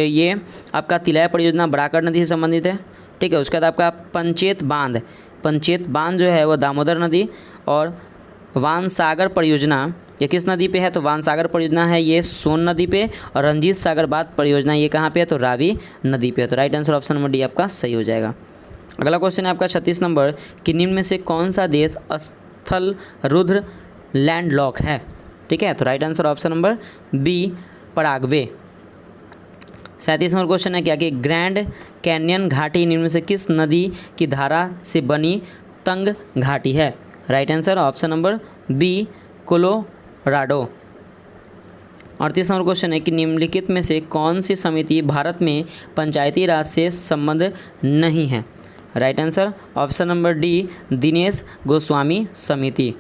ये आपका तिलैया परियोजना बराकर नदी से संबंधित है। ठीक है, उसके बाद आपका पंचेत बांध जो है वो दामोदर नदी, और वानसागर परियोजना ये किस नदी पे है, तो वानसागर परियोजना है ये सोन नदी पे, और रंजीत सागर बांध परियोजना ये कहाँ पे है, तो रावी नदी पे है। तो right answer option number D आपका सही हो जाएगा। अगला क्वेश्चन है आपका 36 नंबर कि निम्न में से कौन सा देश स्थल रुद्र लैंडलॉक है। ठीक है, तो right answer option number B Paraguay. 37 number question है क्या कि ग्रैंड कैनियन घाटी निम्न में से किस नदी की धारा से बनी तंग घाटी है। Right answer option number B Colorado. 38 number question है कि निम्नलिखित में से कौन सी समिति भारत में पंचायती राज से संबंध नहीं है। Right answer option number D Dinesh Goswami समिति।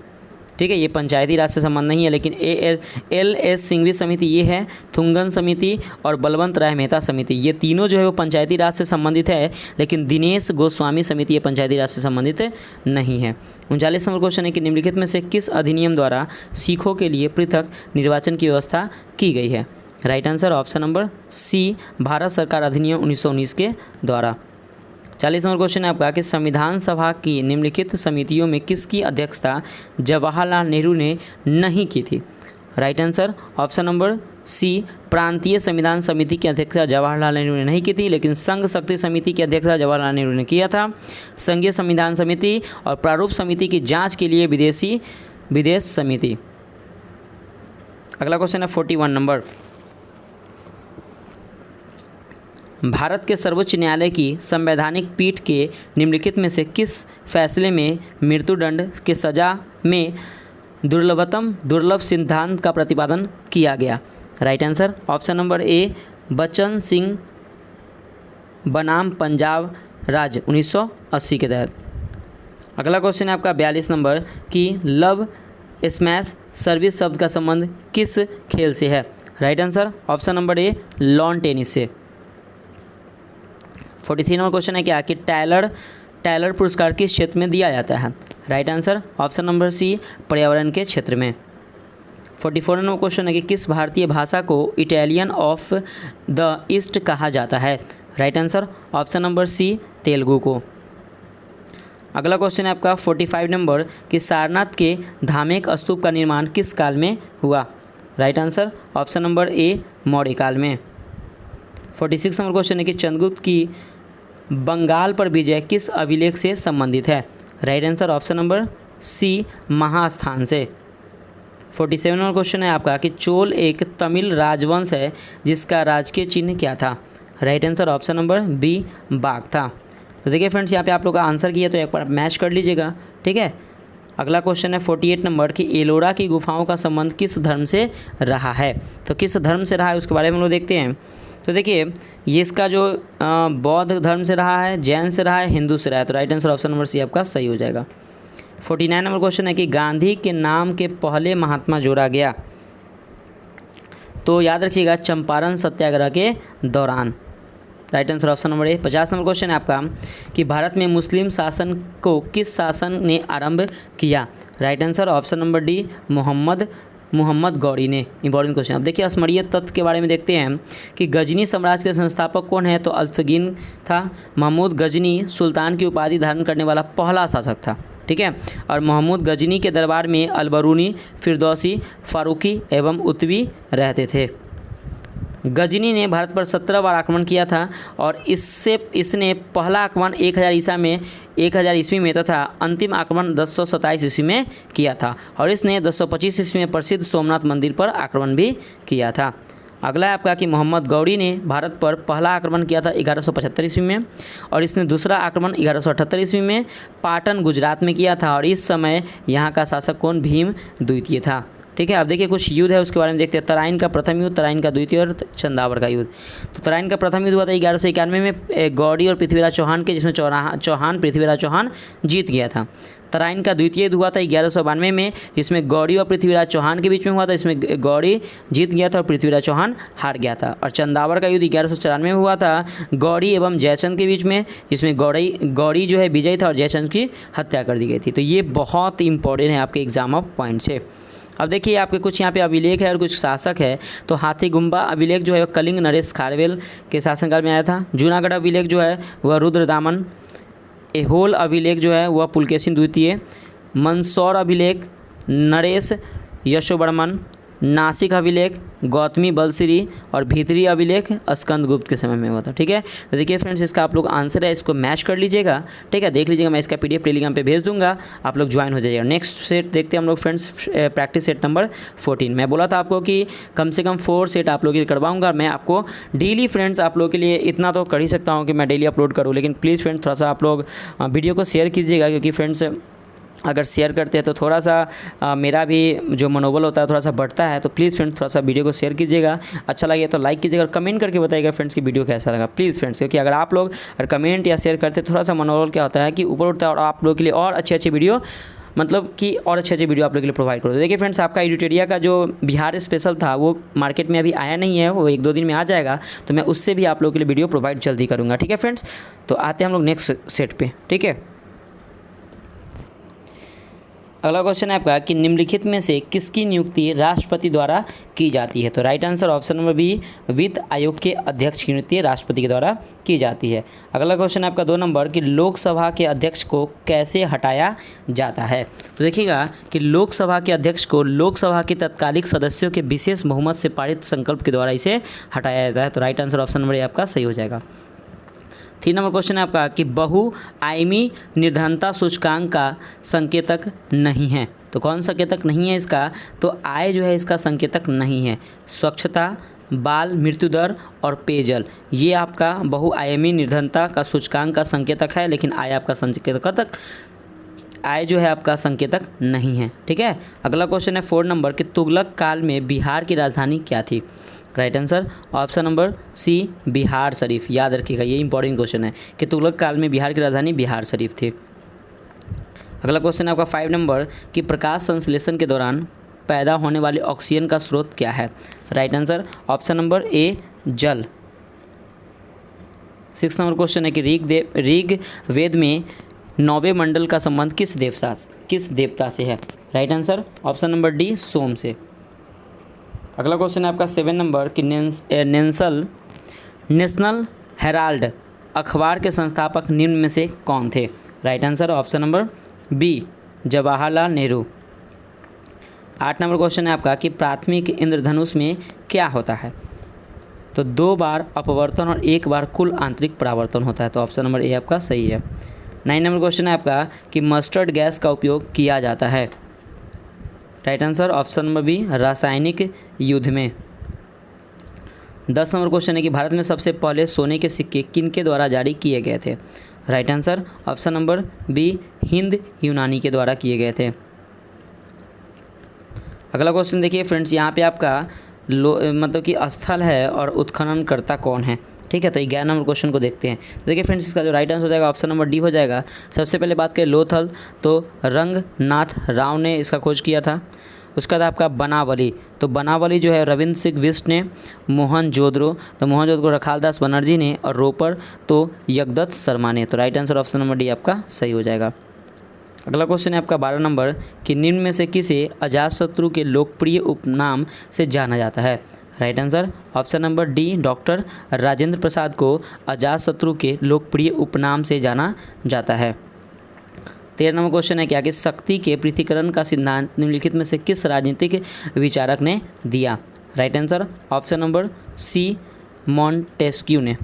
ठीक है, ये पंचायती राज से संबंध नहीं है, लेकिन एल.एस. सिंघवी समिति ये है, थुंगन समिति और बलवंत राय मेहता समिति ये तीनों जो है वो पंचायती राज से संबंधित है, लेकिन दिनेश गोस्वामी समिति ये पंचायती राज से संबंधित नहीं है। 39 नंबर क्वेश्चन है कि निम्नलिखित में से किस अधिनियम द्वारा सिखों के लिए पृथक निर्वाचन की व्यवस्था की गई है। Right answer option number C Bharat सरकार अधिनियम 1919 के द्वारा। 40 नंबर क्वेश्चन है आपका कि संविधान सभा की निम्नलिखित समितियों में किसकी अध्यक्षता जवाहरलाल नेहरू ने नहीं की थी। Right answer option number C प्रांतीय संविधान समिति की अध्यक्षता जवाहरलाल नेहरू ने नहीं की थी, लेकिन संघ शक्ति समिति की अध्यक्षता जवाहरलाल नेहरू ने किया था। संघीय संविधान समिति और प्रारूप समिति की जांच के लिए विदेश समिति। अगला क्वेश्चन है 41 नंबर, भारत के सर्वोच्च न्यायालय की संवैधानिक पीठ के निम्नलिखित में से किस फैसले में मृत्युदंड की सजा में दुर्लभ सिद्धांत का प्रतिपादन किया गया। राइट आंसर ऑप्शन नंबर ए बच्चन सिंह बनाम पंजाब राज्य 1980 के तहत। अगला क्वेश्चन है आपका 42 नंबर कि लव स्मैश सर्विस शब्द का संबंध किस खेल से है। राइट आंसर ऑप्शन नंबर ए लॉन टेनिस से। 43 नंबर क्वेश्चन है क्या कि टाइलर पुरस्कार किस क्षेत्र में दिया जाता है। Right answer option number C पर्यावरण के क्षेत्र में। 44 नंबर क्वेश्चन है कि किस भारतीय भाषा को इटालियन ऑफ द ईस्ट कहा जाता है। Right answer option number C Telugu को। अगला क्वेश्चन है आपका 45 नंबर कि सारनाथ के धामेक स्तूप का निर्माण किस काल में हुआ। राइट आंसर ऑप्शन नंबर ए मौर्य काल में। 46 नंबर क्वेश्चन है कि चंद्रगुप्त की बंगाल पर विजय किस अभिलेख से संबंधित है। Right answer option number C Mahasthan से। 47 नंबर क्वेश्चन है आपका कि चोल एक तमिल राजवंश है जिसका राजकीय चिन्ह क्या था। Right answer option number B बाघ था। तो देखिए फ्रेंड्स, यहाँ पे आप लोग का आंसर किया तो एक बार मैच कर लीजिएगा। ठीक है, अगला क्वेश्चन है 48 नंबर कि एलोरा की गुफाओं का संबंध किस धर्म से रहा है। तो किस धर्म से रहा है उसके बारे में हम लोग देखते हैं। तो देखिए ये इसका जो बौद्ध धर्म से रहा है, जैन से रहा है, हिंदू से रहा है। तो right answer option number C आपका सही हो जाएगा। 49 नंबर क्वेश्चन है कि गांधी के नाम के पहले महात्मा जोड़ा गया। तो याद रखिएगा चंपारण सत्याग्रह के दौरान। राइट आंसर ऑप्शन नंबर ए। 50 नंबर क्वेश्चन है आपका कि भारत में मुस्लिम शासन को किस शासन ने आरंभ किया। Right answer option number D Mohammad Ghori ने। Important question. अब देखिए स्मरणीय तथ्य के बारे में देखते हैं कि गजनी साम्राज्य के संस्थापक कौन है। तो अल्फगिन था। महमूद गजनी सुल्तान की उपाधि धारण करने वाला पहला शासक था। ठीक है, और महमूद गजनी के दरबार में अलबरूनी, फिरदौसी, फारूकी एवं उतवी रहते थे। गजनी ने भारत पर 17 बार आक्रमण किया था और इसने पहला आक्रमण 1000 ईस्वी में तथा अंतिम आक्रमण 1027 ईस्वी में किया था, और इसने 1025 ईस्वी में प्रसिद्ध सोमनाथ मंदिर पर आक्रमण भी किया था। अगला है आपका कि मोहम्मद गौरी ने भारत पर पहला आक्रमण किया था 1175 ईस्वी में, और इसने दूसरा आक्रमण 1178 ईस्वी में पाटन गुजरात में किया था, और इस समय यहाँ का शासक कौन भीम द्वितीय था। ठीक है, अब देखिए कुछ युद्ध है उसके बारे में देखते हैं। तराइन का प्रथम युद्ध, तराइन का द्वितीय और चंदावर का युद्ध। तो तराइन का प्रथम युद्ध हुआ था 1191 में गौड़ी और पृथ्वीराज चौहान के, जिसमें पृथ्वीराज चौहान जीत गया था। तराइन का द्वितीय युद्ध हुआ था 1192 में, जिसमें गौड़ी और पृथ्वीराज चौहान के बीच में हुआ था। इसमें गौड़ी जीत गया था और पृथ्वीराज चौहान हार गया था। और चंदावर का युद्ध 1194 में हुआ था गौड़ी एवं जयचंद के बीच में, जिसमें गौड़ी जो है विजयी था और जयचंद की हत्या कर दी गई थी। तो ये बहुत इंपॉर्टेंट है आपके एग्जाम ऑफ पॉइंट से। अब देखिए आपके कुछ यहाँ पे अभिलेख है और कुछ शासक है। तो हाथीगुम्बा अभिलेख जो है वह कलिंग नरेश खारवेल के शासनकाल में आया था। जूनागढ़ अभिलेख जो है वह रुद्रदामन। एहोल अभिलेख जो है वह पुलकेशिन द्वितीय। मंदसौर अभिलेख नरेश यशोवर्मन। नासिक अभिलेख गौतमी बलश्री। और भीतरी अभिलेख स्कंदगुप्त के समय में हुआ था। ठीक है, तो देखिए फ्रेंड्स इसका आप लोग आंसर है, इसको मैच कर लीजिएगा। ठीक है, देख लीजिएगा, मैं इसका PDF टेलीग्राम पे भेज दूंगा, आप लोग ज्वाइन हो जाइएगा। नेक्स्ट सेट देखते हैं हम लोग फ्रेंड्स, प्रैक्टिस सेट नंबर 14। मैं बोला था आपको कि कम से कम 4 सेट आप लोग के लिए करवाऊँगा। मैं आपको डेली फ्रेंड्स आप लोग के लिए इतना तो कर ही सकता हूँ कि मैं डेली अपलोड करूँ, लेकिन प्लीज़ फ्रेंड्स थोड़ा सा आप लोग वीडियो को शेयर कीजिएगा, क्योंकि फ्रेंड्स अगर शेयर करते हैं तो थोड़ा सा मेरा भी जो मनोबल होता है थोड़ा सा बढ़ता है। तो प्लीज़ फ्रेंड्स थोड़ा सा वीडियो को शेयर कीजिएगा, अच्छा लगे तो लाइक कीजिएगा और कमेंट करके बताइएगा फ्रेंड्स की वीडियो कैसा लगा प्लीज़ फ्रेंड्स, क्योंकि अगर आप लोग अगर कमेंट या शेयर करते थोड़ा सा मनोबल क्या होता है कि ऊपर उठता है और आप लोगों के लिए और अच्छी वीडियो, मतलब कि और अच्छे वीडियो आप लोगों के लिए प्रोवाइड करो। देखिए फ्रेंड्स आपका एडिटोरिया का जो बिहार स्पेशल था वो मार्केट में अभी आया नहीं है, वो 1-2 दिन में आ जाएगा, तो मैं उससे भी आप लोगों के लिए वीडियो प्रोवाइड जल्दी करूँगा। ठीक है फ्रेंड्स, तो आते हैं हम लोग नेक्स्ट सेट पे। ठीक है, अगला क्वेश्चन है आपका कि निम्नलिखित में से किसकी नियुक्ति राष्ट्रपति द्वारा की जाती है। तो right answer option number B, वित्त आयोग के अध्यक्ष की नियुक्ति राष्ट्रपति के द्वारा की जाती है। अगला क्वेश्चन है आपका 2 नंबर कि लोकसभा के अध्यक्ष को कैसे हटाया जाता है। तो देखिएगा कि लोकसभा के अध्यक्ष को लोकसभा के तत्कालिक सदस्यों के विशेष बहुमत से पारित संकल्प के द्वारा इसे हटाया जाता है। तो राइट आंसर ऑप्शन नंबर ए आपका सही हो जाएगा। 3 नंबर क्वेश्चन है आपका कि बहुआयामी निर्धनता सूचकांक का संकेतक नहीं है। तो कौन संकेतक नहीं है इसका, तो आय जो है इसका संकेतक नहीं है। स्वच्छता, बाल मृत्यु दर और पेयजल ये आपका बहुआयामी निर्धनता का सूचकांक का संकेतक है, लेकिन आय आपका संकेतक आय जो है आपका संकेतक नहीं है। ठीक है, अगला क्वेश्चन है 4 नंबर कि तुगलक काल में बिहार की राजधानी क्या थी। Right answer option number C, Bihar Sharif. याद रखिएगा, ये इंपॉर्टेंट क्वेश्चन है कि तुगलक काल में बिहार की राजधानी बिहार शरीफ थी। अगला क्वेश्चन है आपका 5 नंबर कि प्रकाश संश्लेषण के दौरान पैदा होने वाले ऑक्सीजन का स्रोत क्या है। राइट आंसर ऑप्शन नंबर ए, जल। 6 नंबर क्वेश्चन है कि ऋग वेद में 9वें मंडल का संबंध किस देवता से है। Right answer option number D, Som से। अगला क्वेश्चन है आपका 7 नंबर कि नेशनल हेराल्ड अखबार के संस्थापक निम्न में से कौन थे। Right answer option number B, Jawaharlal Nehru. 8 number question है आपका कि प्राथमिक इंद्रधनुष में क्या होता है। तो 2 बार अपवर्तन और 1 बार कुल आंतरिक परावर्तन होता है। तो ऑप्शन नंबर ए आपका सही है। 9 नंबर क्वेश्चन है आपका कि मस्टर्ड गैस का उपयोग किया जाता है। Right answer option number B, रासायनिक युद्ध में। 10 नंबर क्वेश्चन है कि भारत में सबसे पहले सोने के सिक्के किनके द्वारा जारी किए गए थे। Right answer option number B, हिंद यूनानी के द्वारा किए गए थे। अगला क्वेश्चन देखिए फ्रेंड्स, यहाँ पे आपका मतलब कि स्थल है और उत्खननकर्ता कौन है। ठीक है, तो 11 नंबर क्वेश्चन को देखते हैं। तो देखिए फ्रेंड्स इसका जो राइट आंसर हो जाएगा ऑप्शन नंबर डी हो जाएगा। सबसे पहले बात करें लोथल, तो रंगनाथ राव ने इसका खोज किया था। उसका था आपका बनावली, तो बनावली जो है रविंद्र सिंह बिष्ट ने। मोहनजोदड़ो, तो मोहनजोदड़ो रखालदास बनर्जी ने। और रोपर तो यगदत्त शर्मा ने। तो right answer option number D आपका सही हो जाएगा। अगला क्वेश्चन है आपका 12 नंबर कि निम्न में से किसे अजातशत्रु के लोकप्रिय उपनाम से जाना जाता है। Right answer option number D, doctor Rajendra Prasad को अजातशत्रु के लोकप्रिय उपनाम से जाना जाता है। 13 नंबर क्वेश्चन है क्या कि शक्ति के पृथक्करण का सिद्धांत निम्नलिखित में से किस राजनीतिक विचारक ने दिया। Right answer option number C, Montesquieu ने।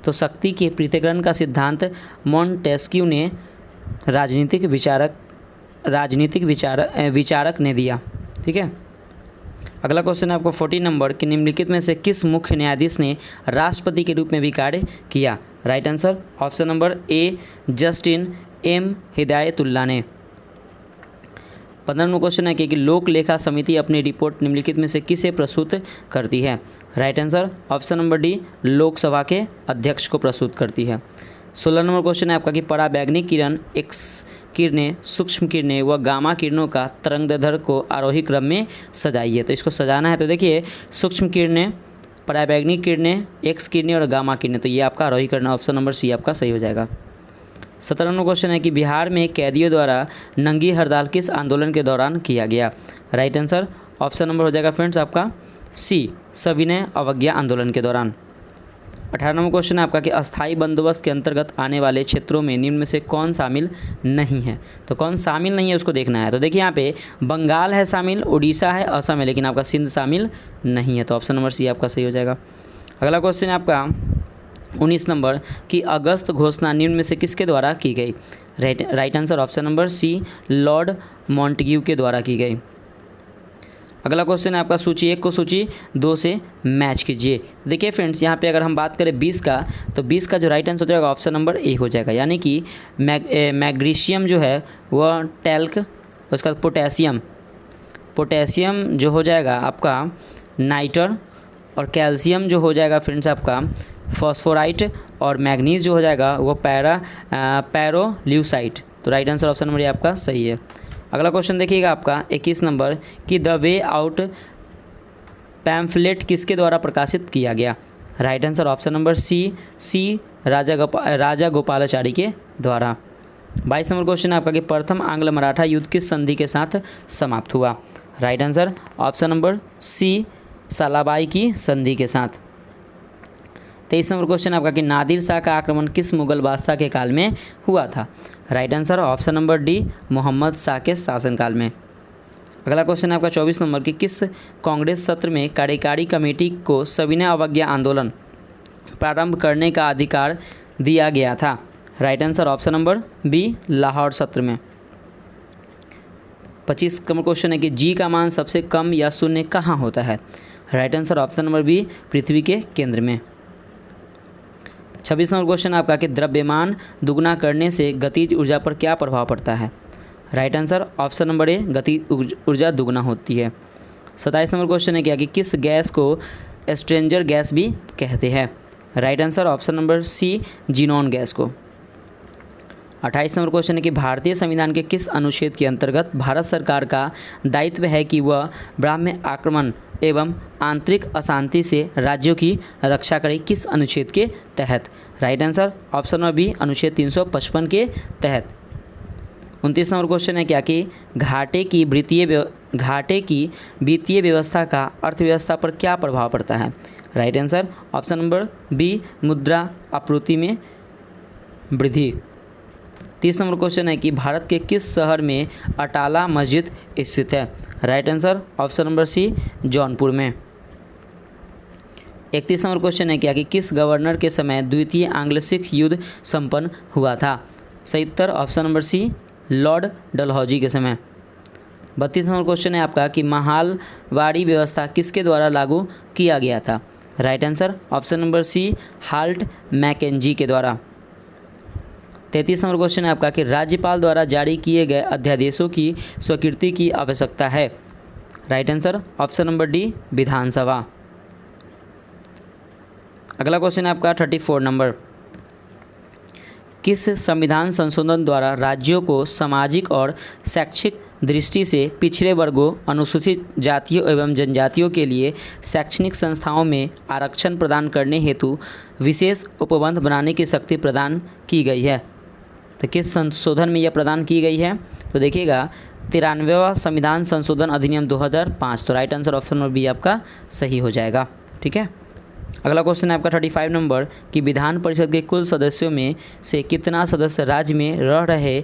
तो शक्ति के पृथक्करण का सिद्धांत मॉन्टेस्क्यू ने राजनीतिक विचारक ने दिया। ठीक है, अगला क्वेश्चन है आपको 14 नंबर कि निम्नलिखित में से किस मुख्य न्यायाधीश ने राष्ट्रपति के रूप में भी कार्य किया। Right answer option number A, justice M Hidayatullah ने। 15 नंबर क्वेश्चन है कि लोक लेखा समिति अपनी रिपोर्ट निम्नलिखित में से किसे प्रस्तुत करती है। Right answer option number D, Lok Sabha के अध्यक्ष को प्रस्तुत करती है। 16 नंबर क्वेश्चन है आपका कि पराबैंगनी किरण, एक्स किरणें, सूक्ष्म किरणें व गामा किरणों का तरंगदैर्ध्य को आरोही क्रम में सजाइए। तो इसको सजाना है, तो देखिए सूक्ष्म किरणें, पराबैंगनी किरणें, एक्स किरणें और गामा किरणें, तो ये आपका आरोही किरण ऑप्शन नंबर सी आपका सही हो जाएगा। 17 नंबर क्वेश्चन है कि बिहार में कैदियों द्वारा नंगी हड़ताल किस आंदोलन के दौरान किया गया। राइट आंसर ऑप्शन नंबर हो जाएगा फ्रेंड्स आपका सी, सविनय अवज्ञा आंदोलन के दौरान। 18 नंबर क्वेश्चन है आपका कि अस्थाई बंदोबस्त के अंतर्गत आने वाले क्षेत्रों में निम्न में से कौन शामिल नहीं है। तो कौन शामिल नहीं है उसको देखना है। तो देखिए यहाँ पे बंगाल है शामिल, उड़ीसा है, असम है, लेकिन आपका सिंध शामिल नहीं है। तो ऑप्शन नंबर सी आपका सही हो जाएगा। अगला क्वेश्चन है आपका 19 नंबर कि अगस्त घोषणा निम्न में से किसके द्वारा की गई। Right answer option number C, Lord Montagu के द्वारा की गई। अगला क्वेश्चन है आपका सूची 1 को सूची 2 से मैच कीजिए। देखिए फ्रेंड्स यहाँ पे अगर हम बात करें 20 का, तो 20 का जो राइट आंसर हो जाएगा ऑप्शन नंबर ए हो जाएगा, यानी कि मैग्नीशियम जो है वह टैल्क, उसका पोटेशियम जो हो जाएगा आपका नाइटर, और कैल्शियम जो हो जाएगा फ्रेंड्स आपका फॉस्फोराइट, और मैग्नीज जो हो जाएगा वो पैरोल्यूसाइट। तो राइट आंसर ऑप्शन नंबर ये आपका सही है। अगला क्वेश्चन देखिएगा आपका 21 नंबर कि द वे आउट पैम्फलेट किसके द्वारा प्रकाशित किया गया। Right answer option number C Raja Gopalachari के द्वारा। 22 नंबर क्वेश्चन है आपका कि प्रथम आंग्ल मराठा युद्ध किस संधि के साथ समाप्त हुआ। Right answer option number C, Salbai की संधि के साथ। 23 नंबर क्वेश्चन आपका कि नादिर शाह का आक्रमण किस मुगल बादशाह के काल में हुआ था। Right answer option number D, Mohammad Shah के शासनकाल में। अगला क्वेश्चन है आपका 24 नंबर कि किस कांग्रेस सत्र में कार्यकारी कमेटी को सविनय अवज्ञा आंदोलन प्रारंभ करने का अधिकार दिया गया था। Right answer option number B, Lahore सत्र में। 25 नंबर क्वेश्चन है कि जी का मान सबसे कम या शून्य कहाँ होता है। Right answer option number B, पृथ्वी के केंद्र में। 26 नंबर क्वेश्चन आपका कि द्रव्यमान दुगना करने से गतिज ऊर्जा पर क्या प्रभाव पड़ता है। राइट आंसर ऑप्शन नंबर ए, गतिज ऊर्जा दुगना होती है। 27 नंबर क्वेश्चन है क्या कि किस गैस को स्ट्रेंजर गैस भी कहते हैं। Right answer option number C, xenon gas को। 28 नंबर क्वेश्चन है कि भारतीय संविधान के किस अनुच्छेद के अंतर्गत भारत सरकार का दायित्व है कि वह ब्राह्मण आक्रमण एवं आंतरिक अशांति से राज्यों की रक्षा करे। किस अनुच्छेद के तहत। Right answer option number B, अनुच्छेद 355 के तहत। 29 नंबर क्वेश्चन है क्या कि घाटे की वित्तीय व्यवस्था का अर्थव्यवस्था पर क्या प्रभाव पड़ता है। Right answer option number B, मुद्रा आपूर्ति में वृद्धि। 30 नंबर क्वेश्चन है कि भारत के किस शहर में अटाला मस्जिद स्थित है। Right answer option number C, Jaunpur में। 31 नंबर क्वेश्चन है क्या कि किस गवर्नर के समय द्वितीय आंग्ल सिख युद्ध संपन्न हुआ था। सही उत्तर option number C, lord Dalhousie के समय। 32 नंबर क्वेश्चन है आपका कि महालवाड़ी व्यवस्था किसके द्वारा लागू किया गया था। Right answer option number C, Holt Mackenzie के द्वारा। 33 नंबर क्वेश्चन है आपका कि राज्यपाल द्वारा जारी किए गए अध्यादेशों की स्वीकृति की आवश्यकता है। Right answer option number D, विधानसभा। अगला क्वेश्चन है आपका 34 नंबर, किस संविधान संशोधन द्वारा राज्यों को सामाजिक और शैक्षिक दृष्टि से पिछड़े वर्गों, अनुसूचित जातियों एवं जनजातियों के लिए शैक्षणिक संस्थाओं में आरक्षण प्रदान करने हेतु विशेष उपबंध बनाने की शक्ति प्रदान की गई है। तो किस संशोधन में यह प्रदान की गई है। तो देखिएगा 93वां संविधान संशोधन अधिनियम 2005। तो right answer option number B आपका सही हो जाएगा। ठीक है। अगला क्वेश्चन है आपका 35 नंबर कि विधान परिषद के कुल सदस्यों में से कितना सदस्य राज्य में रह रहे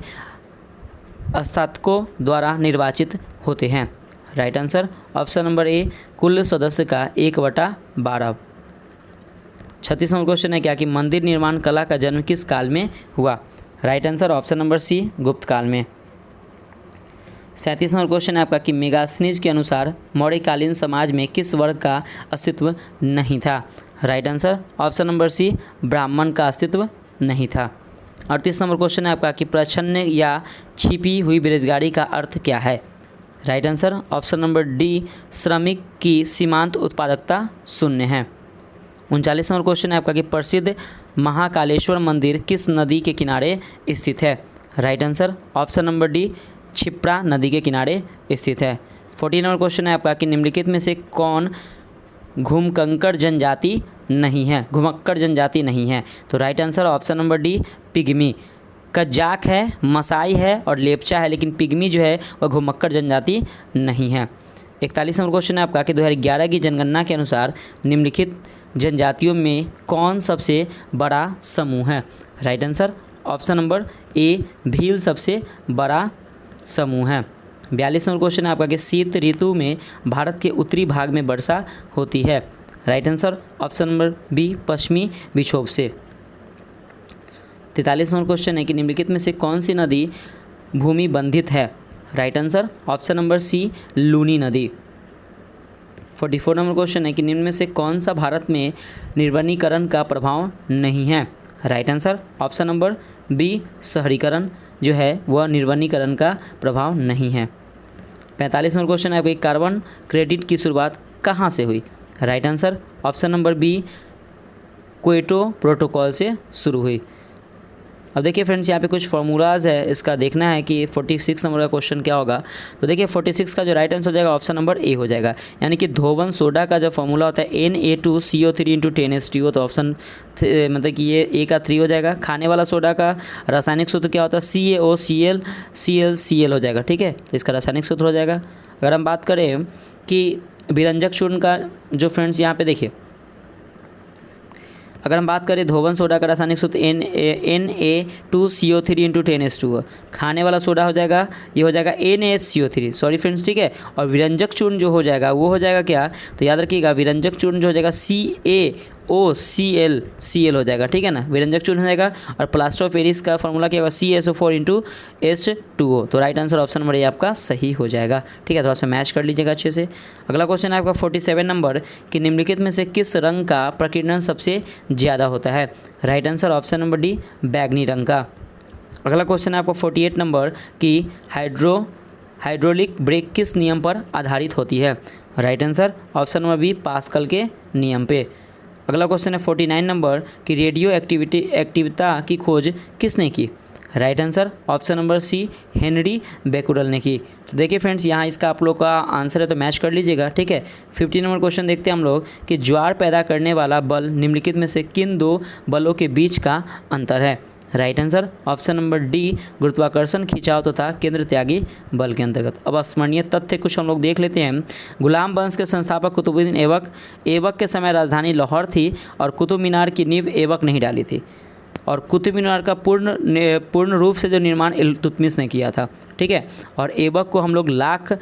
स्नातकों द्वारा निर्वाचित होते हैं। राइट आंसर ऑप्शन नंबर ए, कुल सदस्य का 1/12। 36 नंबर क्वेश्चन है क्या कि मंदिर निर्माण कला का जन्म किस काल में हुआ। Right answer option number C, Gupta काल में। 37 नंबर क्वेश्चन है आपका कि मेगास्थनीज के अनुसार मौर्यकालीन समाज में किस वर्ग का अस्तित्व नहीं था। Right answer option number C, ब्राह्मण का अस्तित्व नहीं था। 38 नंबर क्वेश्चन है आपका कि प्रच्छन्न या छिपी हुई बेरोजगारी का अर्थ क्या है। Right answer option number D, श्रमिक की सीमांत उत्पादकता शून्य है। 39 नंबर क्वेश्चन है आपका कि प्रसिद्ध महाकालेश्वर मंदिर किस नदी के किनारे स्थित है। Right answer option number D, Kshipra नदी के किनारे स्थित है। 40 नंबर क्वेश्चन है आपका कि निम्नलिखित में से कौन घुमक्कड़ जनजाति नहीं है। तो right answer option number D, pygmy. Kazakh है, मसाई है और लेपचा है, लेकिन पिग्मी जो है वह घुमक्कड़ जनजाति नहीं है। 41 नंबर क्वेश्चन है आपका कि 2011 की जनगणना के अनुसार निम्नलिखित जनजातियों में कौन सबसे बड़ा समूह है? राइट आंसर ऑप्शन नंबर ए, भील सबसे बड़ा समूह है। 42 नंबर क्वेश्चन है आपका कि शीत ऋतु में भारत के उत्तरी भाग में वर्षा होती है। Right answer option number B, पश्चिमी विक्षोभ से। 43 नंबर क्वेश्चन है कि निम्नलिखित में से कौन सी नदी भूमि बंधित है? Right answer option number C, Luni नदी। 44 नंबर क्वेश्चन है कि निम्न में से कौन सा भारत में निर्वनीकरण का प्रभाव नहीं है? Right answer option number B, शहरीकरण जो है वह निर्वनीकरण का प्रभाव नहीं है। 45 नंबर क्वेश्चन है आपको कार्बन क्रेडिट की शुरुआत कहाँ से हुई? Right answer option number B, Kyoto protocol से शुरू हुई। अब देखिए फ्रेंड्स, यहाँ पे कुछ फार्मूलाज है, इसका देखना है कि 46 नंबर का क्वेश्चन क्या होगा। तो देखिए 46 का जो राइट आंसर हो जाएगा ऑप्शन नंबर ए हो जाएगा, यानी कि धोवन सोडा का जो फार्मूला होता है Na2CO3 × 10H2O, तो ऑप्शन मतलब कि ये ए का 3 हो जाएगा। खाने वाला सोडा का रासायनिक सूत्र क्या होता है? CaOCl हो जाएगा, ठीक है, तो इसका रासायनिक सूत्र हो जाएगा। अगर हम बात करें कि विरंजक चूर्ण का जो फ्रेंड्स यहाँ पे देखिए, अगर हम बात करें धोवन सोडा का रासायनिक सूत्र Na2CO3 × 10H2O, खाने वाला सोडा हो जाएगा, ये हो जाएगा NaHCO3, सॉरी फ्रेंड्स, ठीक है। और विरंजक चूर्ण जो हो जाएगा वो हो जाएगा क्या? तो याद रखिएगा, विरंजक चूर्ण जो हो जाएगा CaOCl हो जाएगा, ठीक है ना, विरंजक चूर्ण हो जाएगा। और प्लास्टर ऑफ पेरिस का फॉर्मूला क्या होगा? CaSO4 × H2O। तो राइट आंसर ऑप्शन नंबर ए आपका सही हो जाएगा, ठीक है। थोड़ा सा मैच कर लीजिएगा अच्छे से। अगला क्वेश्चन है आपका 47 नंबर कि निम्नलिखित में से किस रंग का प्रकीर्णन सबसे ज़्यादा होता है? Right answer option number D, बैगनी रंग का। अगला क्वेश्चन है आपको 48 नंबर कि हाइड्रोलिक ब्रेक किस नियम पर आधारित होती है? Right answer option number B, Pascal के नियम पे। अगला क्वेश्चन है 49 नंबर कि रेडियो एक्टिविता की खोज किसने की? Right answer option number C, Henri Becquerel ने की। तो देखिए फ्रेंड्स, यहाँ इसका आप लोग का आंसर है तो मैच कर लीजिएगा, ठीक है। 50 नंबर क्वेश्चन देखते हैं हम लोग कि ज्वार पैदा करने वाला बल निम्नलिखित में से किन दो बलों के बीच का अंतर है? Right answer option number D, गुरुत्वाकर्षण खिंचाव तथा केंद्र त्यागी बल के अंतर्गत। अब स्मरणीय तथ्य कुछ हम लोग देख लेते हैं। गुलाम वंश के संस्थापक कुतुबुद्दीन ऐबक के समय राजधानी लाहौर थी और कुतुब मीनार की नींव ऐबक ने ही डाली थी, और कुतुब मीनार का पूर्ण रूप से जो निर्माण इल्तुतमिश ने किया था, ठीक है। और ऐबक को हम लोग लाख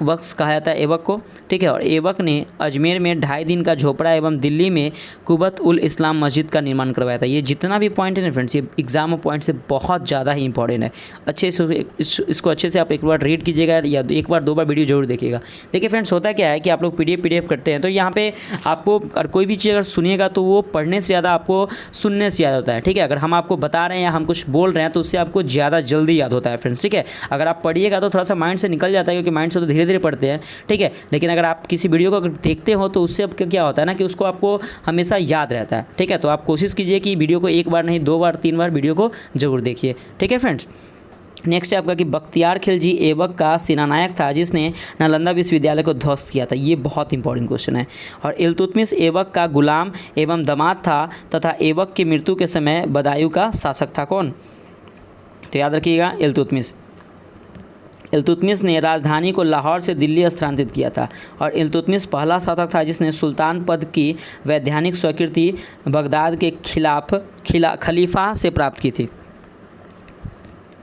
बख्श कहा जाता है ऐबक को, ठीक है। और ऐबक ने अजमेर में 2.5 दिन का झोपड़ा एवं दिल्ली में कुबत उल इस्लाम मस्जिद का निर्माण करवाया था। ये जितना भी पॉइंट है ना फ्रेंड्स, ये एग्जाम पॉइंट से बहुत ज़्यादा ही इंपॉर्टेंट है। अच्छे से इसको अच्छे से आप एक बार रीड कीजिएगा या एक बार 2 बार वीडियो जरूर देखिएगा। देखिए फ्रेंड्स, होता क्या है कि आप लोग PDF करते हैं तो यहाँ पे आपको अगर कोई भी चीज़ अगर सुनिएगा तो वो पढ़ने से ज़्यादा आपको सुनने से याद होता है, ठीक है। अगर हम आपको बता रहे हैं या हम कुछ बोल रहे हैं तो उससे आपको ज़्यादा जल्दी याद होता है फ्रेंड्स, ठीक है। अगर आप पढ़िएगा तो थोड़ा सा माइंड से निकल जाता है, क्योंकि माइंड से तो धीरे धीरे पढ़ते हैं, ठीक है। लेकिन अगर आप किसी वीडियो को अगर देखते हो तो उससे अब क्या होता है ना कि उसको आपको हमेशा याद रहता है, ठीक है। तो आप कोशिश कीजिए कि वीडियो को 1 बार नहीं 2 बार 3 बार वीडियो को जरूर देखिए, ठीक है फ्रेंड्स। नेक्स्ट है आपका कि बख्तियार खिलजी ऐबक का सेनानायक था जिसने नालंदा विश्वविद्यालय को ध्वस्त किया था। ये बहुत इंपॉर्टेंट क्वेश्चन है। और इल्तुतमिश ऐबक का गुलाम एवं दामाद था तथा ऐबक की मृत्यु के समय बदायूं का शासक था कौन? तो याद रखिएगा, इल्तुतमिश ने राजधानी को लाहौर से दिल्ली स्थानांतरित किया था। और इल्तुतमिश पहला शासक था जिसने सुल्तान पद की वैधानिक स्वीकृति बगदाद के खलीफा से प्राप्त की थी।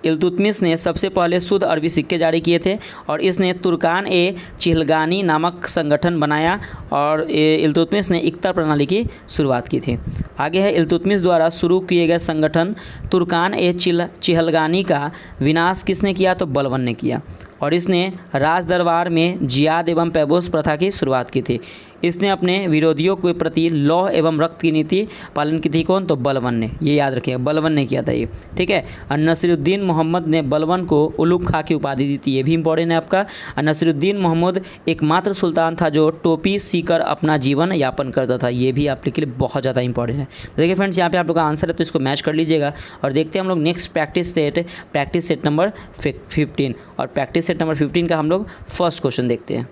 इल्तुतमिश ने सबसे पहले शुद्ध अरबी सिक्के जारी किए थे और इसने तुर्कान-ए-चिहलगानी नामक संगठन बनाया और इल्तुतमिश ने इक्ता प्रणाली की शुरुआत की थी। आगे है इल्तुतमिश द्वारा शुरू किए गए संगठन तुर्कान-ए-चिहलगानी का विनाश किसने किया? तो बलबन ने किया। और इसने राज दरबार में जियाद एवं पैबोस प्रथा की शुरुआत की थी। इसने अपने विरोधियों के प्रति लौह एवं रक्त की नीति पालन की थी कौन? तो बलबन ने। ये याद रखिएगा, बलबन ने किया था ये, ठीक है। और नसीरुद्दीन मोहम्मद ने बलबन को उलुग खां की उपाधि दी थी, ये भी इंपॉर्टेंट है आपका। और नसीरुद्दीन मोहम्मद एकमात्र सुल्तान था जो टोपी सीकर अपना जीवन यापन करता था, ये भी आपके लिए बहुत ज़्यादा इंपॉर्टेंट है। तो देखिए फ्रेंड्स, यहाँ पे आप लोग का आंसर है तो इसको मैच कर लीजिएगा। और देखते हैं हम लोग नेक्स्ट प्रैक्टिस सेट नंबर 15। और प्रैक्टिस सेट नंबर 15 का हम लोग फर्स्ट क्वेश्चन देखते हैं।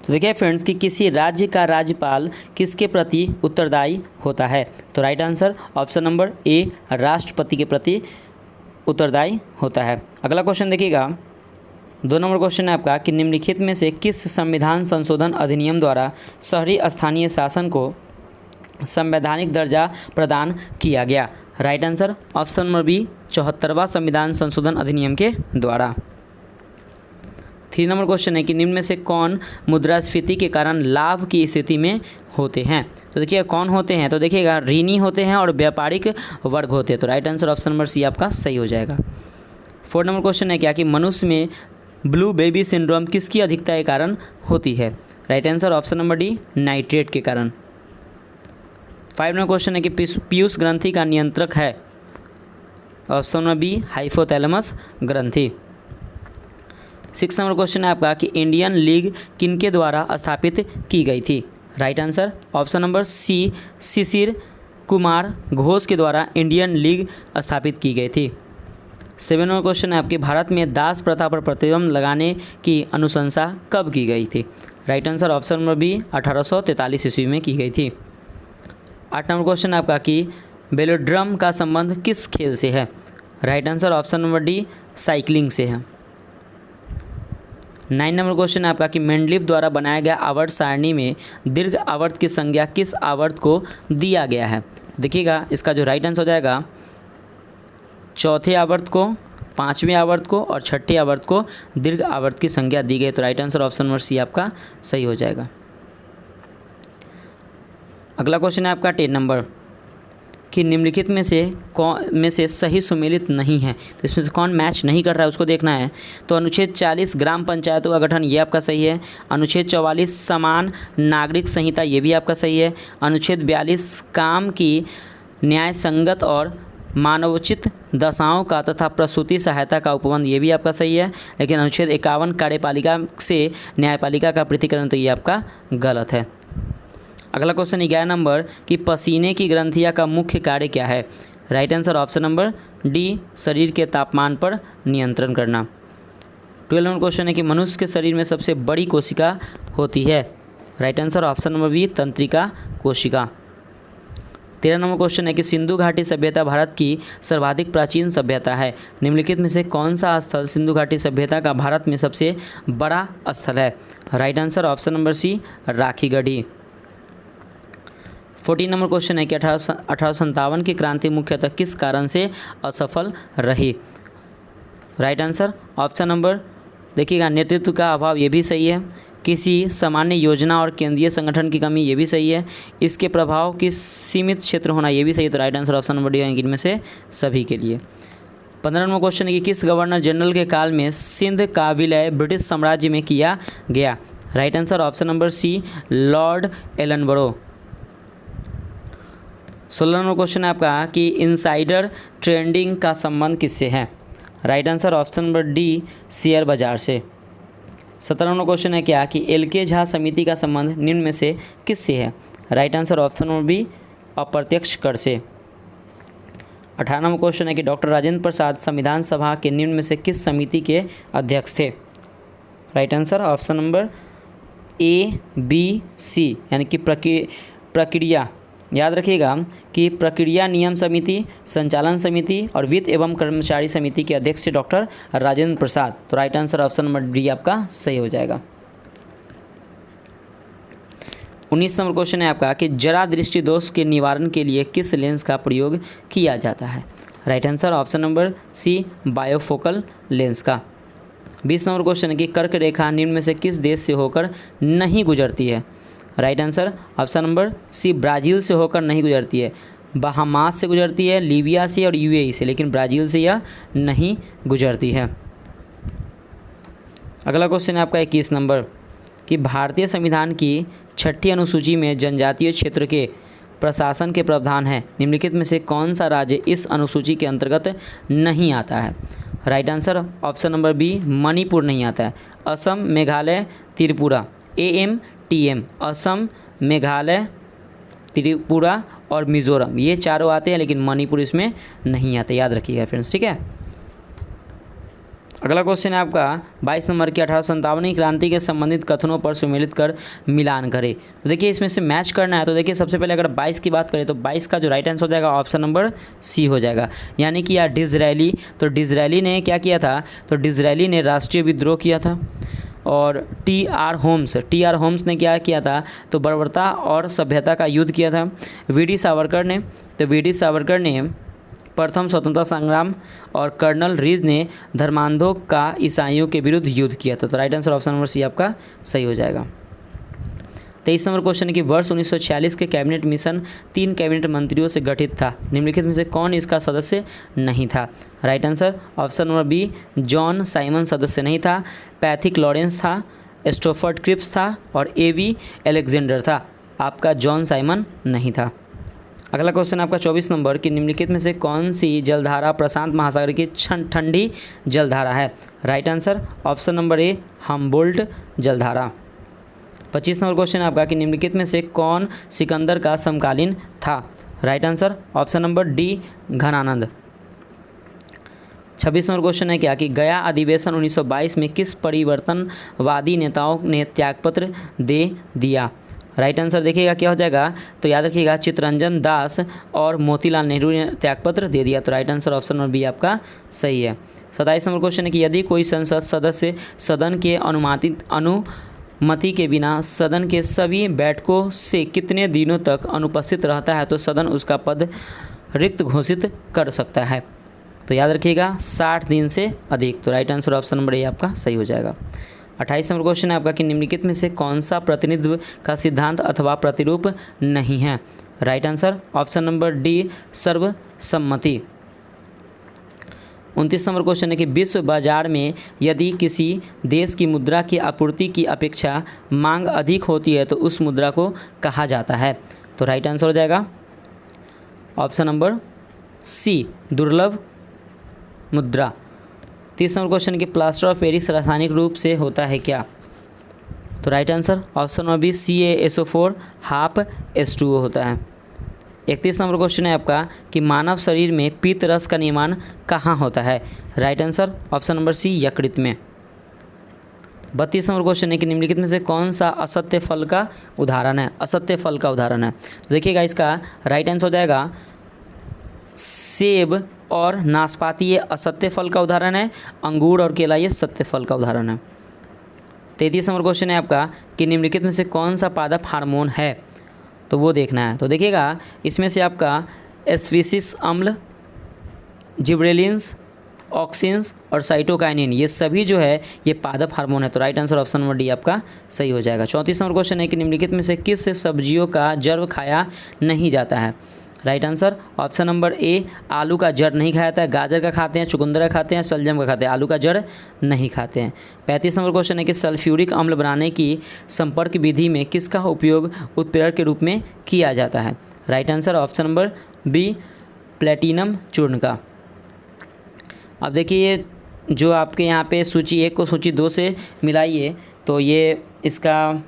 तो देखिए फ्रेंड्स कि किसी राज्य का राज्यपाल किसके प्रति उत्तरदायी होता है? तो राइट आंसर ऑप्शन नंबर ए, राष्ट्रपति के प्रति उत्तरदायी होता है। अगला क्वेश्चन देखिएगा, 2 नंबर क्वेश्चन है आपका कि निम्नलिखित में से किस संविधान संशोधन अधिनियम द्वारा शहरी स्थानीय शासन को संवैधानिक दर्जा प्रदान किया गया? Right answer option number B, 74वां संविधान संशोधन अधिनियम के द्वारा। 3 नंबर क्वेश्चन है कि निम्न में से कौन मुद्रास्फीति के कारण लाभ की स्थिति में होते हैं? तो देखिए कौन होते हैं, तो देखिएगा ऋणी होते हैं और व्यापारिक वर्ग होते हैं। तो right answer option number C आपका सही हो जाएगा। 4 नंबर क्वेश्चन है क्या कि मनुष्य में ब्लू बेबी सिंड्रोम किसकी अधिकता के कारण होती है? Right answer option number D, nitrate के कारण। 5 नंबर क्वेश्चन है कि पीयूष ग्रंथि का नियंत्रक है? ऑप्शन नंबर बी, हाइपोथैलेमस ग्रंथि। 6 नंबर क्वेश्चन है आपका कि इंडियन लीग किनके द्वारा स्थापित की गई थी? Right answer option number C, Shishir Kumar Ghosh के द्वारा इंडियन लीग स्थापित की गई थी। 7 नंबर क्वेश्चन है आपके भारत में दास प्रथा पर प्रतिबंध लगाने की अनुशंसा कब की गई थी? Right answer option number B, 1843 ईस्वी में की गई थी। 8 नंबर क्वेश्चन है आपका कि वेलोड्रम का संबंध किस खेल से है? Right answer option number D, cycling से है। 9 नंबर क्वेश्चन है आपका कि मेंडलीव द्वारा बनाया गया आवर्त सारणी में दीर्घ आवर्त की संज्ञा किस आवर्त को दिया गया है? देखिएगा इसका जो राइट आंसर हो जाएगा चौथे आवर्त को, 5वें आवर्त को और 6ठे आवर्त को दीर्घ आवर्त की संज्ञा दी गई। तो right answer option number C आपका सही हो जाएगा। अगला क्वेश्चन है आपका 10 नंबर कि निम्नलिखित में से सही सुमेलित नहीं है। तो इसमें से कौन मैच नहीं कर रहा है उसको देखना है। तो अनुच्छेद 40 ग्राम पंचायतों का गठन ये आपका सही है। अनुच्छेद 44 समान नागरिक संहिता ये भी आपका सही है। अनुच्छेद 42 काम की न्याय संगत और मानवोचित दशाओं का तथा प्रसूति सहायता का उपबंध ये भी आपका सही है। लेकिन अनुच्छेद 51 कार्यपालिका से न्यायपालिका का पृथक्करण तो ये आपका गलत है। अगला क्वेश्चन 11 नंबर कि पसीने की ग्रंथियाँ का मुख्य कार्य क्या है? Right answer option number D, शरीर के तापमान पर नियंत्रण करना। 12 नंबर क्वेश्चन है कि मनुष्य के शरीर में सबसे बड़ी कोशिका होती है? Right answer option number B, तंत्रिका कोशिका। 13 नंबर क्वेश्चन है कि सिंधु घाटी सभ्यता भारत की सर्वाधिक प्राचीन सभ्यता है। निम्नलिखित में से कौन सा स्थल सिंधु घाटी सभ्यता का भारत में सबसे बड़ा स्थल है? Right answer option number C, Rakhigarhi. 14 number question है कि 1857 की क्रांति मुख्यतः किस कारण से असफल रही? राइट आंसर ऑप्शन नंबर देखिएगा नेतृत्व का अभाव ये भी सही है। किसी सामान्य योजना और केंद्रीय संगठन की कमी ये भी सही है। इसके प्रभाव की सीमित क्षेत्र होना ये भी सही है। तो right answer option number D है इनमें से सभी के लिए। 15 नंबर क्वेश्चन है कि किस गवर्नर जनरल के काल में सिंध का विलय ब्रिटिश साम्राज्य में किया गया? Right answer option number C, Lord Ellenborough. 16 number question है आपका कि इनसाइडर ट्रेडिंग का संबंध किससे है? Right answer option number D, share बाजार से। 17 नंबर क्वेश्चन है क्या कि एल.के. झा समिति का संबंध निम्न में से किससे है? Right answer option number B, अप्रत्यक्ष कर से। 18 नंबर क्वेश्चन है कि डॉक्टर राजेंद्र प्रसाद संविधान सभा के निम्न में से किस समिति के अध्यक्ष थे? Right answer option number A, B, C यानी कि प्रक्रिया, याद रखिएगा कि प्रक्रिया नियम समिति, संचालन समिति और वित्त एवं कर्मचारी समिति के अध्यक्ष डॉक्टर राजेंद्र प्रसाद। तो right answer option number D आपका सही हो जाएगा। 19 नंबर क्वेश्चन है आपका कि जरा दृष्टि दोष के निवारण के लिए किस लेंस का प्रयोग किया जाता है? Right answer option number C, bifocal lens का। 20 नंबर क्वेश्चन है कि कर्क रेखा निम्न में से किस देश से होकर नहीं गुजरती है? Right answer option number C, Brazil से होकर नहीं गुजरती है। बहामास से गुजरती है, लीबिया से और यूएई से, लेकिन ब्राज़ील से यह नहीं गुजरती है। अगला क्वेश्चन है आपका 21 नंबर कि भारतीय संविधान की 6ठी अनुसूची में जनजातीय क्षेत्र के प्रशासन के प्रावधान है। निम्नलिखित में से कौन सा राज्य इस अनुसूची के अंतर्गत नहीं आता है? Right answer option number B, Manipur नहीं आता है। असम, मेघालय, त्रिपुरा, AMTM, असम, मेघालय, त्रिपुरा और मिज़ोरम, ये चारों आते हैं लेकिन मणिपुर इसमें नहीं आते, याद रखिएगा फ्रेंड्स, ठीक है। अगला क्वेश्चन है आपका 22 नंबर की 1857 की क्रांति के संबंधित कथनों पर सुमेलित कर मिलान करें। तो देखिए इसमें से मैच करना है। तो देखिए सबसे पहले अगर 22 की बात करें तो 22 का जो राइट आंसर हो जाएगा ऑप्शन नंबर सी हो जाएगा, यानी कि यार डिज़रायली। तो डिज़रायली ने क्या किया था, तो डिज़रायली ने राष्ट्रीय विद्रोह किया था। और टी.आर. होम्स ने क्या किया था, तो बर्बरता और सभ्यता का युद्ध किया था। वी.डी. सावरकर ने प्रथम स्वतंत्रता संग्राम, और कर्नल रीज ने धर्मांधों का ईसाइयों के विरुद्ध युद्ध किया था। तो right answer option number C आपका सही हो जाएगा। 23 नंबर क्वेश्चन है कि वर्ष 1946 के कैबिनेट मिशन 3 कैबिनेट मंत्रियों से गठित था, निम्नलिखित में से कौन इसका सदस्य नहीं था। Right answer option number B, John Simon सदस्य नहीं था, पैथिक लॉरेंस था, स्टोफर्ड क्रिप्स था, और ए.वी. एलेक्जेंडर था। आपका जॉन साइमन नहीं था। अगला क्वेश्चन आपका 24 नंबर की निम्नलिखित में से कौन सी जलधारा प्रशांत महासागर की ठंडी जलधारा है। राइट आंसर ऑप्शन नंबर ए, हम्बोल्ट जलधारा। 25 नंबर क्वेश्चन आपका कि निम्नलिखित में से कौन सिकंदर का समकालीन था। Right answer option number D, Ghananand. 26 number question है क्या कि गया अधिवेशन 1922 में किस परिवर्तनवादी नेताओं ने त्यागपत्र दे दिया। राइट आंसर देखिएगा क्या हो जाएगा, तो याद रखिएगा चित्तरंजन दास और मोतीलाल नेहरू ने त्यागपत्र दे दिया। तो right answer option number B आपका सही है। 27 नंबर क्वेश्चन है कि यदि कोई संसद सदस्य सदन के अनुमति के बिना सदन के सभी बैठकों से कितने दिनों तक अनुपस्थित रहता है तो सदन उसका पद रिक्त घोषित कर सकता है। तो याद रखिएगा 60 दिन से अधिक। तो राइट आंसर ऑप्शन नंबर ए आपका सही हो जाएगा। 28 नंबर क्वेश्चन है आपका कि निम्नलिखित में से कौन सा प्रतिनिधित्व का सिद्धांत अथवा प्रतिरूप नहीं है। Right answer option number D, सर्वसम्मति। 29 नंबर क्वेश्चन है कि विश्व बाजार में यदि किसी देश की मुद्रा की आपूर्ति की अपेक्षा मांग अधिक होती है तो उस मुद्रा को कहा जाता है। तो राइट आंसर हो जाएगा ऑप्शन नंबर सी, दुर्लभ मुद्रा। 30 नंबर क्वेश्चन कि प्लास्टर ऑफ पेरिस रासायनिक रूप से होता है क्या। तो right answer option number B, CaSO4 half H2O होता है। 31 नंबर क्वेश्चन है आपका कि मानव शरीर में पित्त रस का निर्माण कहाँ होता है। Right answer option number C, यकृत में। 32 नंबर क्वेश्चन है कि निम्नलिखित में से कौन सा असत्य फल का उदाहरण है। तो देखिएगा इसका राइट आंसर हो जाएगा सेब और नाशपाती, ये असत्य फल का उदाहरण है। अंगूर और केला ये सत्य फल का उदाहरण है। 33 नंबर क्वेश्चन है आपका कि निम्नलिखित में से कौन सा पादप हार्मोन है, तो वो देखना है। तो देखिएगा इसमें से आपका एस्फिसिस अम्ल, जिब्रेलिन्स, ऑक्सिन्स और साइटोकाइनिन, ये सभी जो है ये पादप हार्मोन है। तो right answer option number D आपका सही हो जाएगा। 34 नंबर क्वेश्चन है कि निम्नलिखित में से किस सब्जियों का जड़ खाया नहीं जाता है। राइट आंसर ऑप्शन नंबर ए, आलू का जड़ नहीं खाया जाता है। गाजर का खाते हैं, चुकंदर का खाते हैं, शलजम का खाते हैं, आलू का जड़ नहीं खाते हैं। 35 नंबर क्वेश्चन है कि सल्फ्यूरिक अम्ल बनाने की संपर्क विधि में किसका उपयोग उत्प्रेरक के रूप में किया जाता है। Right answer option number B, platinum चूर्ण का। अब देखिए जो आपके यहाँ पे सूची 1 को सूची 2 से मिलाइए तो ये इसका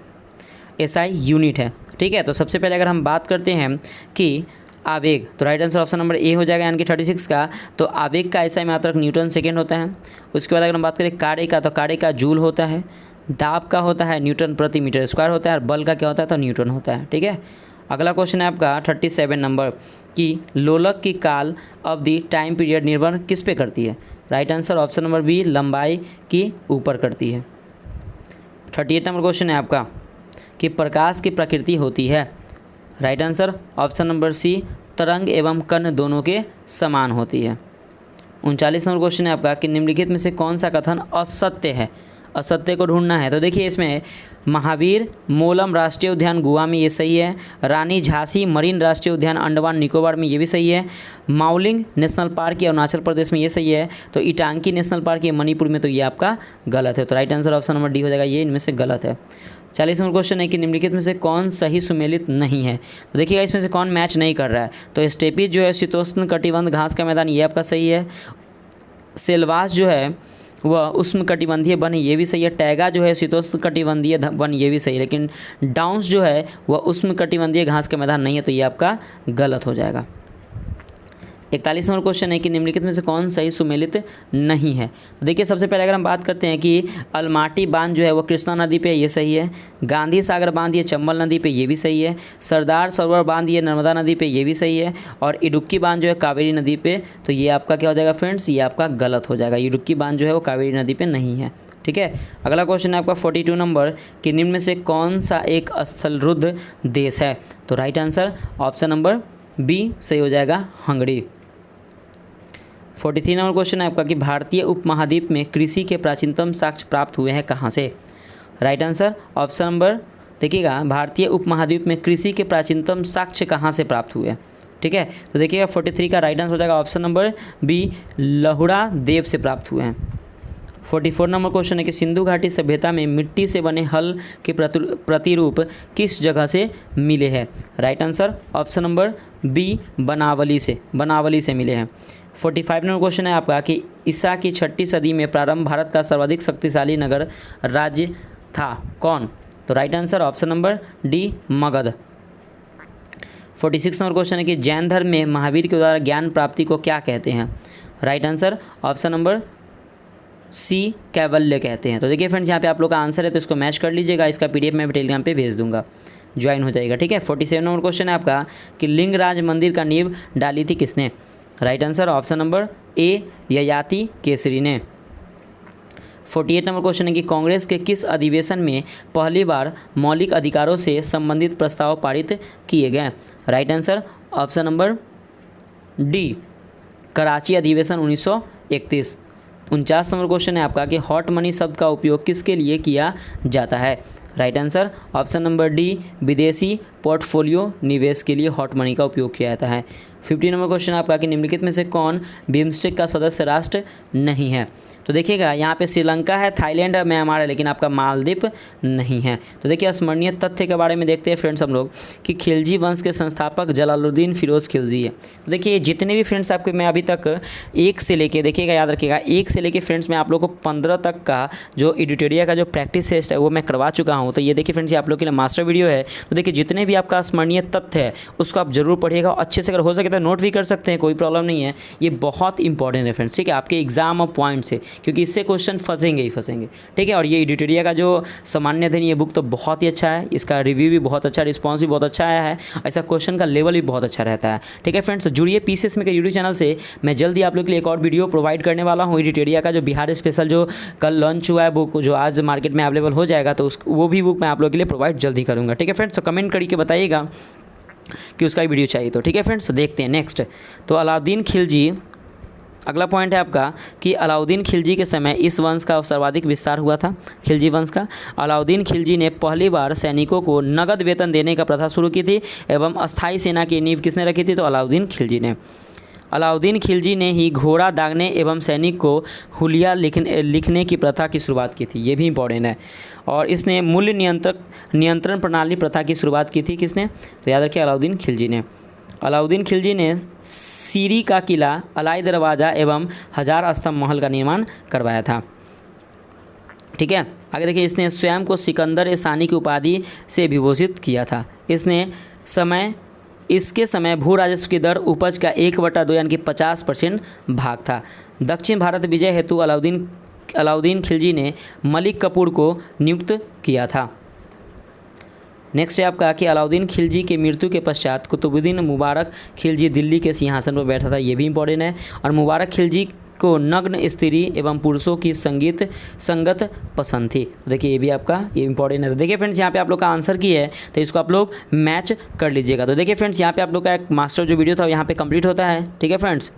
SI यूनिट है, ठीक है। तो सबसे पहले अगर हम बात करते हैं कि आवेग, तो राइट आंसर ऑप्शन नंबर ए हो जाएगा, यानी कि 36 का। तो आवेग का SI मात्रक न्यूटन सेकेंड होता है। उसके बाद अगर हम बात करें कार्य का, तो कार्य का जूल होता है। दाब का होता है न्यूटन प्रति मीटर स्क्वायर होता है। और बल का क्या होता है, तो न्यूटन होता है, ठीक है। अगला क्वेश्चन है आपका 37 नंबर कि लोलक की काल अवधि टाइम पीरियड निर्भर किस पे करती है। Right answer option number B, लंबाई की ऊपर करती है। 38 नंबर क्वेश्चन है आपका कि प्रकाश की प्रकृति होती है। Right answer option number C, तरंग एवं कण दोनों के समान होती है। 39 नंबर क्वेश्चन है आपका कि निम्नलिखित में से कौन सा कथन असत्य है। असत्य को ढूंढना है। तो देखिए इसमें महावीर मोलम राष्ट्रीय उद्यान गोवा में, ये सही है। रानी झांसी मरीन राष्ट्रीय उद्यान अंडमान निकोबार में, ये भी सही है। माउलिंग नेशनल पार्क ये अरुणाचल प्रदेश में, ये सही है। तो इटांकी नेशनल पार्क ये मणिपुर में, तो ये आपका गलत है। तो right answer option number D हो जाएगा, ये इनमें से गलत है। 40 नंबर क्वेश्चन है कि निम्नलिखित में से कौन सही सुमेलित नहीं है। तो देखिएगा इसमें से कौन मैच नहीं कर रहा है। तो स्टेपी जो है शीतोष्ण कटिबंध घास का मैदान, ये आपका सही है। सेलवास जो है वह उष्ण कटिबंधीय वन, ये भी सही है। टैगा जो है शीतोष्ण कटिबंधीय वन, ये भी सही है। लेकिन डाउन्स जो है वह उष्ण कटिबंधीय घास का मैदान नहीं है, तो ये आपका गलत हो जाएगा। 41 नंबर क्वेश्चन है कि निम्नलिखित में से कौन सही सुमेलित नहीं है। तो देखिए सबसे पहले अगर हम बात करते हैं कि अलमाटी बांध जो है वो कृष्णा नदी पे, ये सही है। गांधी सागर बांध ये चंबल नदी पे, ये भी सही है। सरदार सरोवर बांध ये नर्मदा नदी पे, ये भी सही है। और इडुक्की बांध जो है कावेरी नदी पे, तो ये आपका क्या हो जाएगा फ्रेंड्स, ये आपका गलत हो जाएगा। इडुक्की बांध जो है वो कावेरी नदी पे नहीं है। ठीक है, अगला क्वेश्चन है आपका 42 नंबर कि निम्न में से कौन सा एक स्थलरुद्ध देश है। तो right answer option number B सही हो जाएगा, हंगरी। 43 नंबर क्वेश्चन है आपका कि भारतीय उपमहाद्वीप में कृषि के प्राचीनतम साक्ष्य प्राप्त हुए हैं कहाँ से। राइट आंसर ऑप्शन नंबर, देखिएगा भारतीय उपमहाद्वीप में कृषि के प्राचीनतम साक्ष्य कहाँ से प्राप्त हुए हैं। ठीक है, तो देखिएगा 43 का राइट आंसर हो जाएगा ऑप्शन नंबर बी, लहुड़ा देव से प्राप्त हुए हैं। 44 नंबर क्वेश्चन है कि सिंधु घाटी सभ्यता में मिट्टी से बने हल के प्रतिरूप किस जगह से मिले हैं। Right answer option number B, Banawali से मिले हैं। 45 नंबर क्वेश्चन है आपका कि ईसा की 6ठी सदी में प्रारंभ भारत का सर्वाधिक शक्तिशाली नगर राज्य था कौन। तो right answer option number D, Magadh. 46 number question है कि जैन धर्म में महावीर के द्वारा ज्ञान प्राप्ति को क्या कहते हैं। Right answer option number C, कैवल्य कहते हैं। तो देखिए फ्रेंड्स यहाँ पे आप लोग का आंसर है, तो इसको मैच कर लीजिएगा। इसका PDF मैं टेलीग्राम पे भेज दूंगा, ज्वाइन हो जाएगा। ठीक है, 47 नंबर क्वेश्चन है आपका कि लिंगराज मंदिर का नींव डाली थी किसने। राइट आंसर ऑप्शन नंबर ए, ययाति केसरी ने। 48 नंबर क्वेश्चन है कि कांग्रेस के किस अधिवेशन में पहली बार मौलिक अधिकारों से संबंधित प्रस्ताव पारित किए गए। Right answer option number D, Karachi अधिवेशन 1931। 49 नंबर क्वेश्चन है आपका कि हॉट मनी शब्द का उपयोग किसके लिए किया जाता है। Right answer option number D, विदेशी पोर्टफोलियो निवेश के लिए हॉट मनी का उपयोग किया जाता है। 50 नंबर क्वेश्चन आपका कि निम्नलिखित में से कौन बिम्स्टेक का सदस्य राष्ट्र नहीं है। तो देखिएगा यहाँ पे श्रीलंका है, थाईलैंड है, म्यांमार है, लेकिन आपका मालदीव नहीं है। तो देखिए स्मरणीय तथ्य के बारे में देखते हैं फ्रेंड्स हम लोग कि खिलजी वंश के संस्थापक जलालुद्दीन फिरोज़ खिलजी है। तो देखिए जितने भी फ्रेंड्स आपके मैं अभी तक 1 से लेके, देखिएगा याद रखिएगा 1 से लेके फ्रेंड्स मैं आप लोग को 15 तक का जो एडिटोरिया का जो प्रैक्टिस टेस्ट है वो मैं करवा चुका हूँ। तो ये देखिए फ्रेंड्स ये आप लोग के लिए मास्टर वीडियो है। तो देखिए जितने भी आपका स्मरणीय तथ्य है उसको आप जरूर पढ़िएगा अच्छे से, अगर हो सके तो नोट भी कर सकते हैं, कोई प्रॉब्लम नहीं है। ये बहुत इंपॉर्टेंट है फ्रेंड्स, ठीक है, आपके एग्जाम और पॉइंट से, क्योंकि इससे क्वेश्चन फंसेंगे ही फंसेंगे। ठीक है, और ये एडिटोरिया का जो सामान्य अध्ययन ये बुक तो बहुत ही अच्छा है, इसका रिव्यू भी बहुत अच्छा, रिस्पॉन्स भी बहुत अच्छा आया है, ऐसा क्वेश्चन का लेवल भी बहुत अच्छा रहता है। ठीक है फ्रेंड्स, जुड़िए पीसीएस मेकर यूट्यूब चैनल से। मैं जल्दी आप लोग के लिए एक और वीडियो प्रोवाइड करने वाला हूँ एडिटोरिया का, जो बिहार स्पेशल जो कल लॉन्च हुआ है बुक, जो आज मार्केट में अवेलेबल हो जाएगा, तो वो भी बुक मैं आप लोग के लिए प्रोवाइड जल्दी करूँगा। ठीक है फ्रेंड्स, तो कमेंट करके बताइएगा कि उसका वीडियो चाहिए तो। ठीक है फ्रेंड्स, देखते हैं नेक्स्ट। तो अलाउद्दीन खिलजी, अगला पॉइंट है आपका कि अलाउद्दीन खिलजी के समय इस वंश का सर्वाधिक विस्तार हुआ था, खिलजी वंश का। अलाउद्दीन खिलजी ने पहली बार सैनिकों को नगद वेतन देने का प्रथा शुरू की थी एवं अस्थायी सेना की नींव किसने रखी थी। तो अलाउद्दीन खिलजी ने। अलाउद्दीन खिलजी ने ही घोड़ा दागने एवं सैनिक को हुलिया लिखने की प्रथा की शुरुआत की थी, ये भी इंपॉर्टेंट है। और इसने मूल्य नियंत्रण प्रणाली प्रथा की शुरुआत की थी किसने। तो याद रखिए अलाउद्दीन खिलजी ने। अलाउद्दीन खिलजी ने सीरी का किला, अलाई दरवाज़ा एवं हजार स्तंभ महल का निर्माण करवाया था। ठीक है, आगे देखिए, इसने स्वयं को सिकंदर सानी की उपाधि से विभूषित किया था। इसके समय भू राजस्व की दर उपज का 1/2 यानी कि 50% भाग था। दक्षिण भारत विजय हेतु अलाउद्दीन खिलजी ने मलिक कपूर को नियुक्त किया था। नेक्स्ट है आपका कि अलाउद्दीन खिलजी के मृत्यु के पश्चात कुतुबुद्दीन मुबारक खिलजी दिल्ली के सिंहासन पर बैठा था, ये भी इंपॉर्टेंट है। और मुबारक खिलजी को नग्न स्त्री एवं पुरुषों की संगत पसंद थी। तो देखिए ये भी आपका ये इंपॉर्टेंट है। तो देखिए फ्रेंड्स यहाँ पे आप लोग का आंसर की है, तो इसको आप लोग मैच कर लीजिएगा। तो देखिए फ्रेंड्स यहाँ पे आप लोग का एक मास्टर जो वीडियो था यहाँ पे कंप्लीट होता है। ठीक है फ्रेंड्स,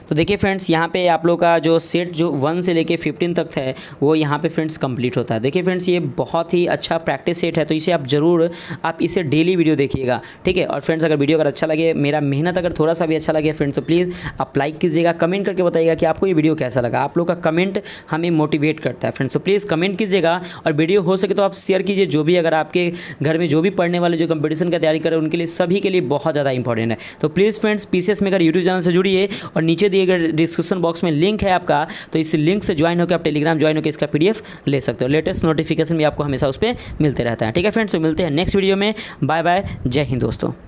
तो देखिए फ्रेंड्स यहाँ पे आप लोग का जो सेट जो 1 से लेके 15 तक है वो यहाँ पे फ्रेंड्स कंप्लीट होता है। देखिए फ्रेंड्स ये बहुत ही अच्छा प्रैक्टिस सेट है, तो इसे आप ज़रूर आप इसे डेली वीडियो देखिएगा। ठीक है, और फ्रेंड्स अगर वीडियो अगर अच्छा लगे, मेरा मेहनत अगर थोड़ा सा भी अच्छा लगे फ्रेंड्स, तो प्लीज़ आप लाइक कीजिएगा, कमेंट करके बताइएगा कि आपको ये वीडियो कैसा लगा। आप लोग का कमेंट हमें मोटिवेट करता है फ्रेंड्स, तो प्लीज़ कमेंट कीजिएगा। और वीडियो हो सके तो आप शेयर कीजिए, जो भी अगर आपके घर में जो भी पढ़ने वाले जो कंपटीशन का तैयारी कर रहे हैं उनके लिए, सभी के लिए बहुत ज़्यादा इंपॉर्टेंट है। तो please friends PCS maker YouTube channel से जुड़िए, और नीचे दिए गए डिस्क्रिप्शन बॉक्स में लिंक है आपका, तो इस लिंक से ज्वाइन होकर आप टेलीग्राम ज्वाइन होकर इसका PDF ले सकते हो। लेटेस्ट नोटिफिकेशन भी आपको हमेशा उस पर मिलते रहता है। ठीक है फ्रेंड्स, तो मिलते हैं नेक्स्ट वीडियो में। बाय बाय, जय हिंद दोस्तों।